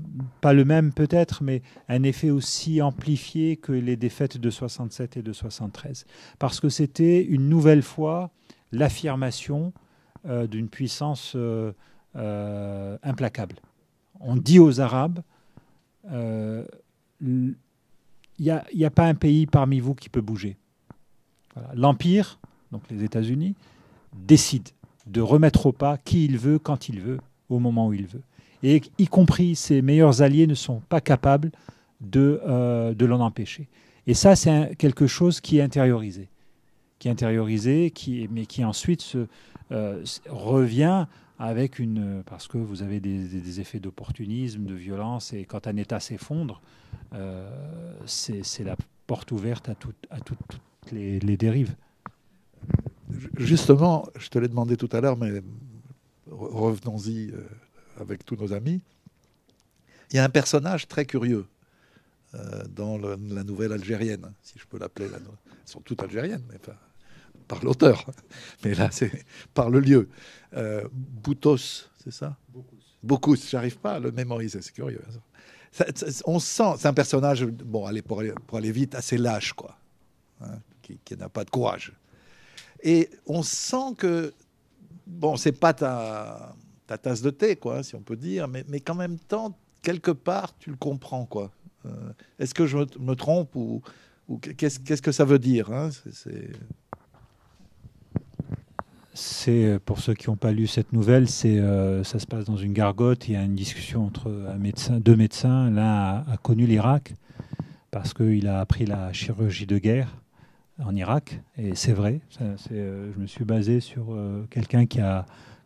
pas le même peut-être, mais un effet aussi amplifié que les défaites de 67 et de 73, parce que c'était une nouvelle fois l'affirmation d'une puissance implacable. On dit aux Arabes, il n'y a pas un pays parmi vous qui peut bouger. Voilà. L'Empire, donc les États-Unis, décide de remettre au pas qui il veut, quand il veut, au moment où il veut. Et y compris ses meilleurs alliés ne sont pas capables de l'en empêcher. Et ça, c'est quelque chose qui est intériorisé. Mais qui ensuite revient avec parce que vous avez des effets d'opportunisme, de violence, et quand un État s'effondre, c'est la porte ouverte à toutes les dérives. Justement, je te l'ai demandé tout à l'heure, mais revenons-y avec tous nos amis. Il y a un personnage très curieux dans la nouvelle algérienne, si je peux l'appeler. Elles sont toutes algériennes, mais enfin, par l'auteur. Mais là, c'est par le lieu. Boutos, c'est ça? Boucous. J'arrive pas à le mémoriser, c'est curieux. On sent, c'est un personnage, bon, allez, pour aller vite, assez lâche, quoi, hein, qui n'a pas de courage. Et on sent que, bon, c'est pas ta tasse de thé, quoi, si on peut dire, mais qu'en même temps, quelque part, tu le comprends, quoi. Est-ce que je me trompe ou qu'est-ce que ça veut dire, hein? C'est, pour ceux qui n'ont pas lu cette nouvelle, ça se passe dans une gargote. Il y a une discussion entre deux médecins. L'un a connu l'Irak parce qu'il a appris la chirurgie de guerre en Irak. Et c'est vrai. Je me suis basé sur quelqu'un que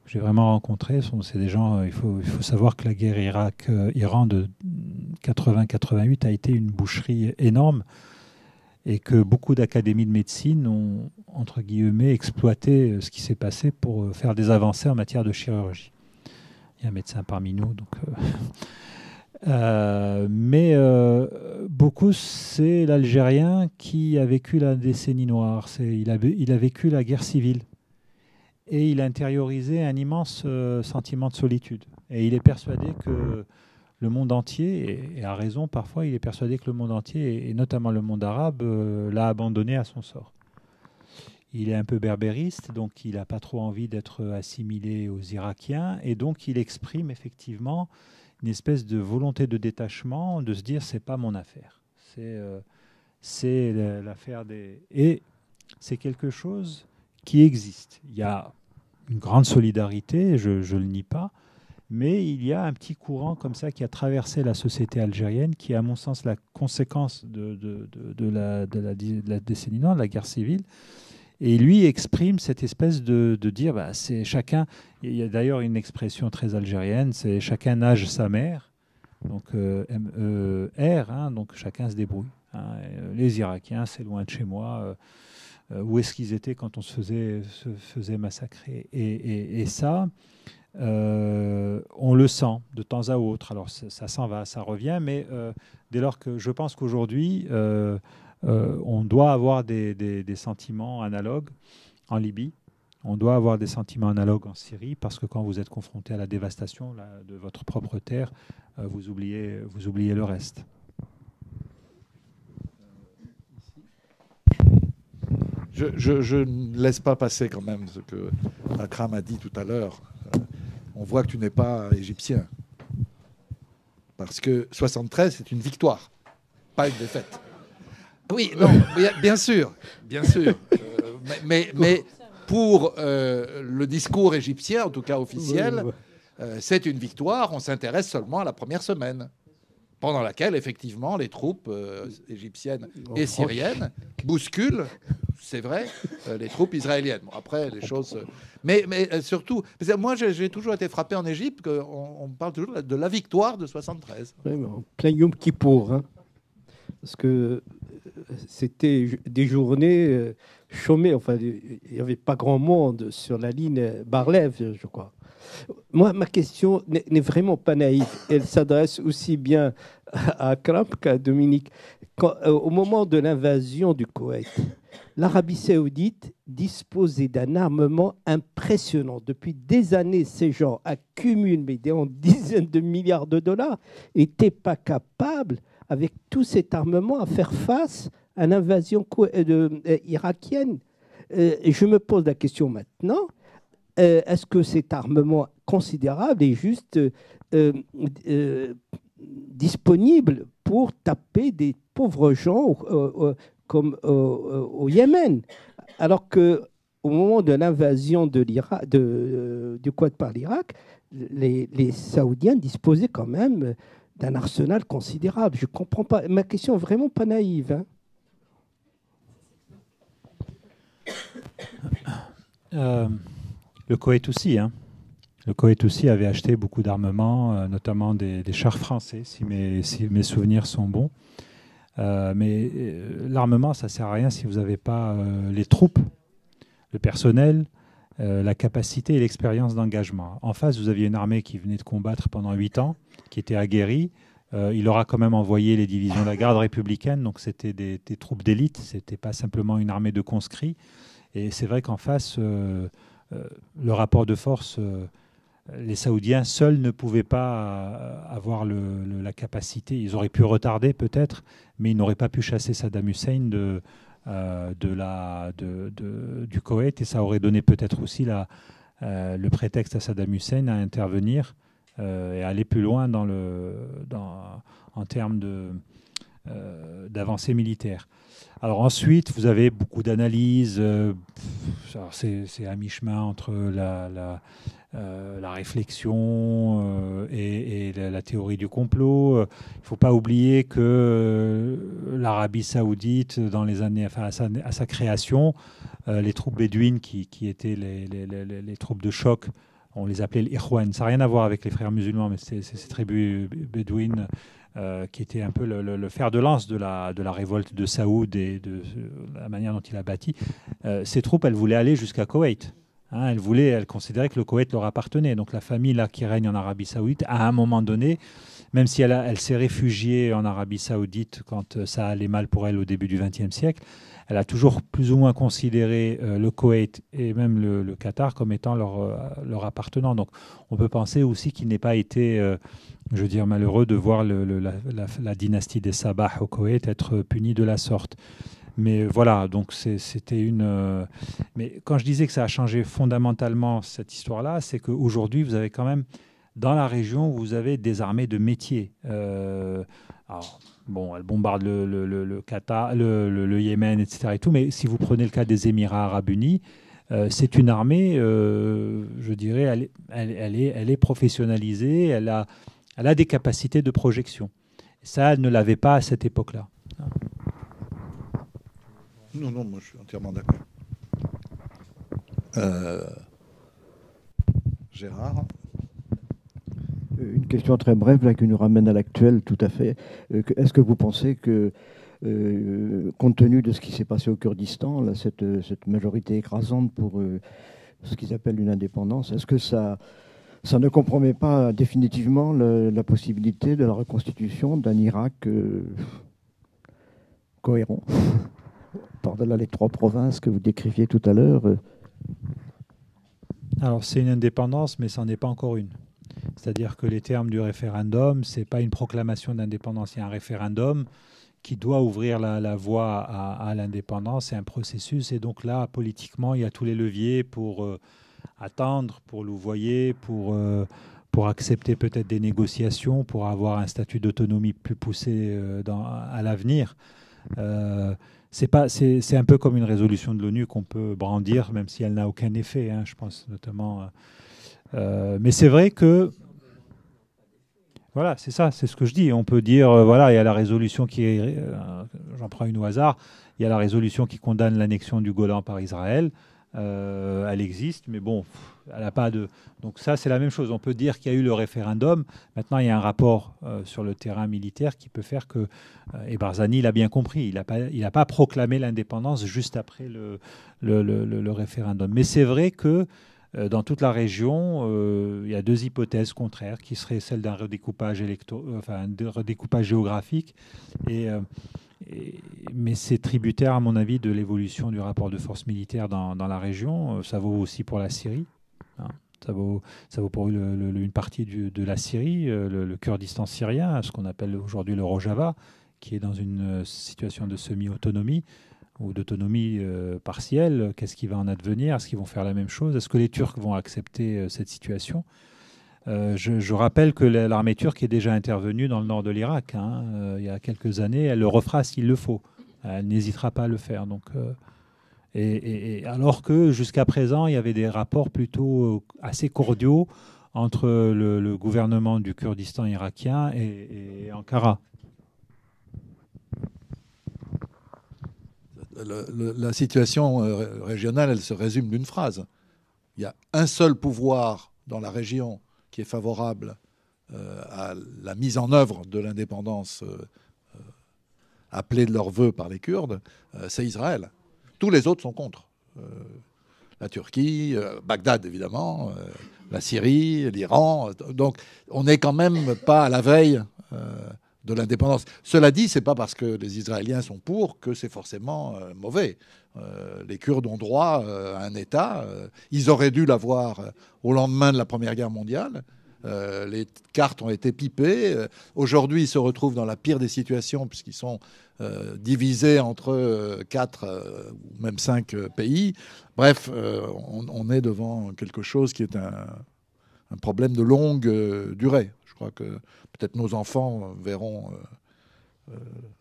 j'ai vraiment rencontré. C'est des gens. Il faut savoir que la guerre Irak-Iran de 80-88 a été une boucherie énorme. Et que beaucoup d'académies de médecine ont, entre guillemets, exploité ce qui s'est passé pour faire des avancées en matière de chirurgie. Il y a un médecin parmi nous. Mais beaucoup, c'est l'Algérien qui a vécu la décennie noire. Il a vécu la guerre civile. Et il a intériorisé un immense sentiment de solitude. Et il est persuadé que le monde entier, et a raison parfois, il est persuadé que le monde entier, et notamment le monde arabe, l'a abandonné à son sort. Il est un peu berbériste, donc il n'a pas trop envie d'être assimilé aux Irakiens, et donc il exprime effectivement une espèce de volonté de détachement, de se dire c'est pas mon affaire, c'est l'affaire des... Et c'est quelque chose qui existe. Il y a une grande solidarité, je ne le nie pas, mais il y a un petit courant comme ça qui a traversé la société algérienne, qui est à mon sens la conséquence de la décennie noire, de la guerre civile. Et lui exprime cette espèce de dire, c'est chacun, il y a d'ailleurs une expression très algérienne, c'est chacun nage sa mère, donc M-E-R, hein, donc chacun se débrouille. Hein. Les Irakiens, c'est loin de chez moi. Où est-ce qu'ils étaient quand on se faisait massacrer? Et ça... on le sent de temps à autre. Alors ça s'en va, ça revient, mais dès lors que je pense qu'aujourd'hui, on doit avoir des sentiments analogues en Libye, on doit avoir des sentiments analogues en Syrie, parce que quand vous êtes confronté à la dévastation de votre propre terre, vous oubliez le reste. Je ne laisse pas passer quand même ce que Akram a dit tout à l'heure. On voit que tu n'es pas égyptien. Parce que 73, c'est une victoire, pas une défaite. Oui, non, bien sûr. Mais pour le discours égyptien, en tout cas officiel, c'est une victoire. On s'intéresse seulement à la première semaine, pendant laquelle, effectivement, les troupes égyptiennes et syriennes bousculent, c'est vrai, les troupes israéliennes. Bon, après, les choses... Mais surtout, moi, j'ai toujours été frappé en Égypte qu'on parle toujours de la victoire de 73. Oui, mais en plein Yom Kippour, hein, parce que c'était des journées chômé. Enfin, il n'y avait pas grand monde sur la ligne Bar-Lev, je crois. Moi, ma question n'est vraiment pas naïve. Elle s'adresse aussi bien à Akram qu'à Dominique. Au moment de l'invasion du Koweït, l'Arabie saoudite disposait d'un armement impressionnant. Depuis des années, ces gens accumulent en dizaines de milliards de dollars, n'étaient pas capables, avec tout cet armement, à faire face à l'invasion irakienne. Et je me pose la question maintenant, est-ce que cet armement considérable est juste disponible pour taper des pauvres gens comme au Yémen, alors qu'au moment de l'invasion du Koweït par l'Irak, les Saoudiens disposaient quand même d'un arsenal considérable. Je ne comprends pas. Ma question n'est vraiment pas naïve. Hein. Le Koweït aussi. Hein. Le Koweït aussi avait acheté beaucoup d'armements, notamment des chars français, si mes souvenirs sont bons. Mais l'armement, ça ne sert à rien si vous n'avez pas les troupes, le personnel, la capacité et l'expérience d'engagement. En face, vous aviez une armée qui venait de combattre pendant 8 ans, qui était aguerrie. Il aura quand même envoyé les divisions de la garde républicaine, donc c'était des troupes d'élite, ce n'était pas simplement une armée de conscrits. Et c'est vrai qu'en face, le rapport de force, les Saoudiens seuls ne pouvaient pas avoir la capacité. Ils auraient pu retarder peut-être, mais ils n'auraient pas pu chasser Saddam Hussein du Koweït, et ça aurait donné peut-être aussi le prétexte à Saddam Hussein à intervenir et à aller plus loin en termes d'avancée militaire. Alors ensuite, vous avez beaucoup d'analyses. C'est à mi-chemin entre la réflexion et la théorie du complot. Il ne faut pas oublier que l'Arabie saoudite, dans les années, à sa création, les troupes bédouines qui étaient les troupes de choc, on les appelait les Ikhwan. Ça n'a rien à voir avec les frères musulmans, mais c'est ces tribus bédouines qui étaient un peu le fer de lance de la révolte de Saoud et de la manière dont il a bâti. Ces troupes, elles voulaient aller jusqu'à Koweït. Hein, elles considéraient que le Koweït leur appartenait. Donc la famille là, qui règne en Arabie saoudite, à un moment donné, même si elle s'est réfugiée en Arabie saoudite quand ça allait mal pour elle au début du XXe siècle, elle a toujours plus ou moins considéré le Koweït et même le Qatar comme étant leur appartenant. Donc on peut penser aussi qu'il n'ait pas été, je veux dire, malheureux de voir la dynastie des Sabah au Koweït être punie de la sorte. Mais voilà, donc c'était une... Mais quand je disais que ça a changé fondamentalement cette histoire-là, c'est qu'aujourd'hui, vous avez quand même, dans la région, vous avez des armées de métier. Alors, bon, elles bombardent le Qatar, le Yémen, etc. Et tout, mais si vous prenez le cas des Émirats arabes unis, c'est une armée, je dirais, elle est professionnalisée, elle a des capacités de projection. Ça, elle ne l'avait pas à cette époque-là. Non, moi je suis entièrement d'accord. Gérard ? Une question très brève là, qui nous ramène à l'actuel tout à fait. Est-ce que vous pensez que, compte tenu de ce qui s'est passé au Kurdistan, là, cette majorité écrasante pour ce qu'ils appellent une indépendance, est-ce que ça ne compromet pas définitivement la possibilité de la reconstitution d'un Irak cohérent ? Par-delà les 3 provinces que vous décriviez tout à l'heure. Alors c'est une indépendance, mais ça n'en est pas encore une. C'est-à-dire que les termes du référendum, ce n'est pas une proclamation d'indépendance, il y a un référendum qui doit ouvrir la voie à l'indépendance, c'est un processus, et donc là, politiquement, il y a tous les leviers pour attendre, pour louvoyer, pour accepter peut-être des négociations, pour avoir un statut d'autonomie plus poussé à l'avenir. C'est un peu comme une résolution de l'ONU qu'on peut brandir, même si elle n'a aucun effet, hein, je pense notamment. Mais c'est vrai que, voilà, c'est ça, c'est ce que je dis. On peut dire, voilà, il y a la résolution qui est, j'en prends une au hasard, il y a la résolution qui condamne l'annexion du Golan par Israël. Elle existe, mais bon, elle n'a pas de... Donc ça, c'est la même chose. On peut dire qu'il y a eu le référendum. Maintenant, il y a un rapport sur le terrain militaire qui peut faire que... et Barzani l'a bien compris. Il n'a pas proclamé l'indépendance juste après le référendum. Mais c'est vrai que dans toute la région, il y a deux hypothèses contraires, qui seraient celle d'un redécoupage, un redécoupage géographique mais c'est tributaire, à mon avis, de l'évolution du rapport de force militaire dans la région. Ça vaut aussi pour la Syrie. Hein. Ça vaut pour une partie de la Syrie, le Kurdistan syrien, ce qu'on appelle aujourd'hui le Rojava, qui est dans une situation de semi-autonomie ou d'autonomie partielle. Qu'est-ce qui va en advenir? Est-ce qu'ils vont faire la même chose? Est-ce que les Turcs vont accepter cette situation? Je rappelle que l'armée turque est déjà intervenue dans le nord de l'Irak il y a quelques années. Elle le refera s'il le faut. Elle n'hésitera pas à le faire. Donc, alors que jusqu'à présent, il y avait des rapports plutôt assez cordiaux entre le gouvernement du Kurdistan irakien et Ankara. La situation régionale, elle se résume d'une phrase. Il y a un seul pouvoir dans la région qui est favorable à la mise en œuvre de l'indépendance appelée de leur vœu par les Kurdes, c'est Israël. Tous les autres sont contre. La Turquie, Bagdad évidemment, la Syrie, l'Iran. Donc on n'est quand même pas à la veille de l'indépendance. Cela dit, c'est pas parce que les Israéliens sont pour que c'est forcément mauvais. Les Kurdes ont droit à un État. Ils auraient dû l'avoir au lendemain de la Première Guerre mondiale. Les cartes ont été pipées. Aujourd'hui, ils se retrouvent dans la pire des situations puisqu'ils sont divisés entre 4 ou même 5 pays. Bref, on est devant quelque chose qui est un problème de longue durée. Je crois que peut-être nos enfants verront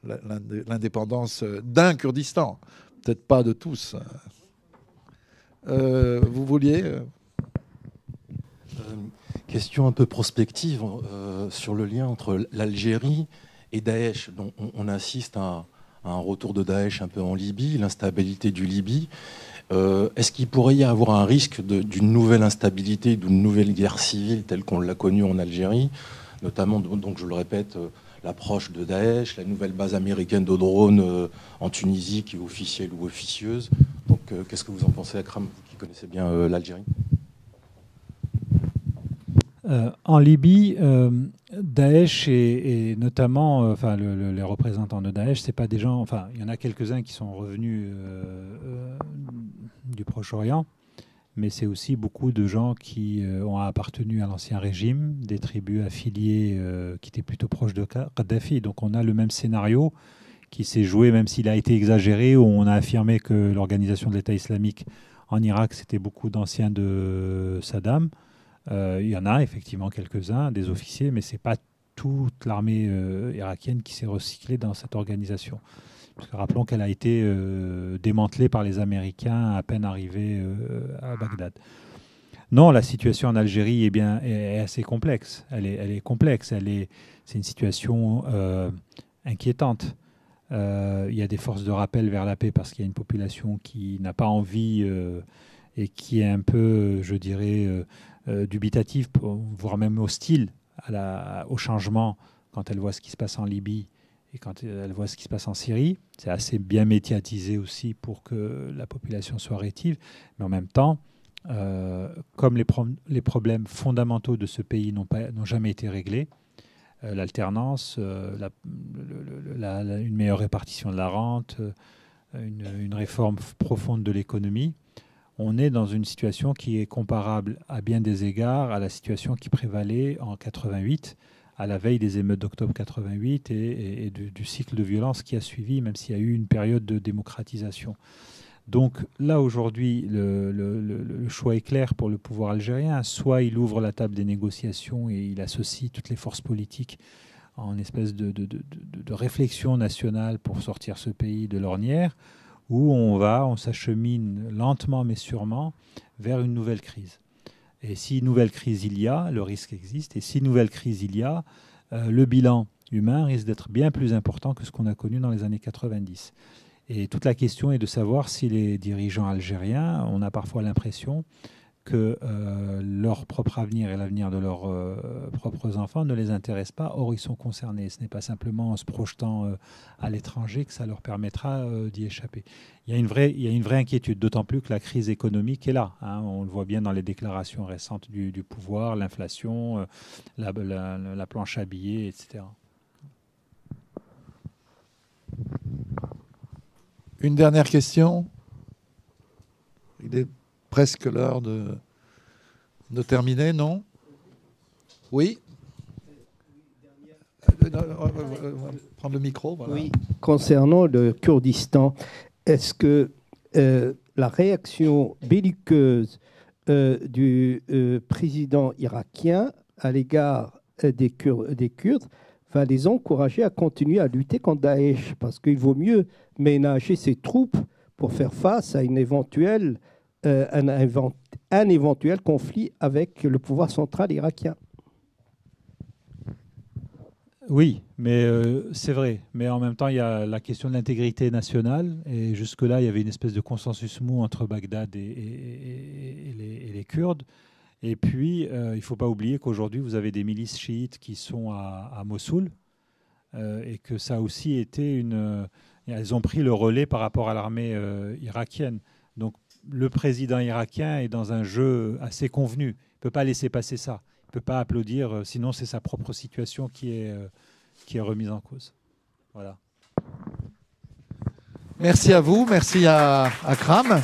l'indépendance d'un Kurdistan. Peut-être pas de tous. Vous vouliez Question un peu prospective sur le lien entre l'Algérie et Daesh. Donc, on assiste à un retour de Daesh un peu en Libye, l'instabilité du Libye. Est-ce qu'il pourrait y avoir un risque d'une nouvelle instabilité, d'une nouvelle guerre civile telle qu'on l'a connue en Algérie, notamment, donc je le répète, l'approche de Daesh, la nouvelle base américaine de drones en Tunisie qui est officielle ou officieuse. Donc, qu'est-ce que vous en pensez, Akram, vous qui connaissez bien l'Algérie? En Libye, Daesh et notamment, les représentants de Daesh, c'est pas des gens. Enfin, il y en a quelques-uns qui sont revenus du Proche-Orient, mais c'est aussi beaucoup de gens qui ont appartenu à l'ancien régime, des tribus affiliées qui étaient plutôt proches de Kadhafi. Donc, on a le même scénario qui s'est joué, même s'il a été exagéré, où on a affirmé que l'organisation de l'État islamique en Irak, c'était beaucoup d'anciens de Saddam. Il y en a effectivement quelques-uns, des officiers, mais ce n'est pas toute l'armée irakienne qui s'est recyclée dans cette organisation. Parce que rappelons qu'elle a été démantelée par les Américains à peine arrivés à Bagdad. Non, la situation en Algérie est assez complexe. Elle est complexe. C'est une situation inquiétante. Il y a des forces de rappel vers la paix parce qu'il y a une population qui n'a pas envie et qui est un peu, je dirais, dubitative, voire même hostile au changement quand elle voit ce qui se passe en Libye et quand elle voit ce qui se passe en Syrie. C'est assez bien médiatisé aussi pour que la population soit rétive. Mais en même temps, comme les problèmes fondamentaux de ce pays n'ont jamais été réglés, l'alternance, une meilleure répartition de la rente, une réforme profonde de l'économie, on est dans une situation qui est comparable à bien des égards à la situation qui prévalait en 88, à la veille des émeutes d'octobre 88 et du cycle de violence qui a suivi, même s'il y a eu une période de démocratisation. Donc là, aujourd'hui, le choix est clair pour le pouvoir algérien. Soit il ouvre la table des négociations et il associe toutes les forces politiques en espèce de réflexion nationale pour sortir ce pays de l'ornière, où on s'achemine lentement mais sûrement vers une nouvelle crise. Et si nouvelle crise il y a, le risque existe, et si nouvelle crise il y a, le bilan humain risque d'être bien plus important que ce qu'on a connu dans les années 90. Et toute la question est de savoir si les dirigeants algériens, on a parfois l'impression que leur propre avenir et l'avenir de leurs propres enfants ne les intéressent pas. Or, ils sont concernés. Ce n'est pas simplement en se projetant à l'étranger que ça leur permettra d'y échapper. Il y a une vraie inquiétude, d'autant plus que la crise économique est là. Hein. On le voit bien dans les déclarations récentes du pouvoir, l'inflation, la planche à billets, etc. Une dernière question. Il est presque l'heure de terminer, non? Oui. Prendre le micro. Voilà. Oui, concernant le Kurdistan, est-ce que la réaction belliqueuse du président irakien à l'égard des Kurdes va les encourager à continuer à lutter contre Daesh? Parce qu'il vaut mieux ménager ses troupes pour faire face à une éventuelle un éventuel conflit avec le pouvoir central irakien. Oui, mais c'est vrai. Mais en même temps, il y a la question de l'intégrité nationale. Et jusque-là, il y avait une espèce de consensus mou entre Bagdad et les Kurdes. Et puis, il ne faut pas oublier qu'aujourd'hui, vous avez des milices chiites qui sont à Mossoul. Et que ça a aussi été elles ont pris le relais par rapport à l'armée irakienne. Donc, le président irakien est dans un jeu assez convenu. Il ne peut pas laisser passer ça. Il ne peut pas applaudir, sinon c'est sa propre situation qui est remise en cause. Voilà. Merci à vous, merci à Akram.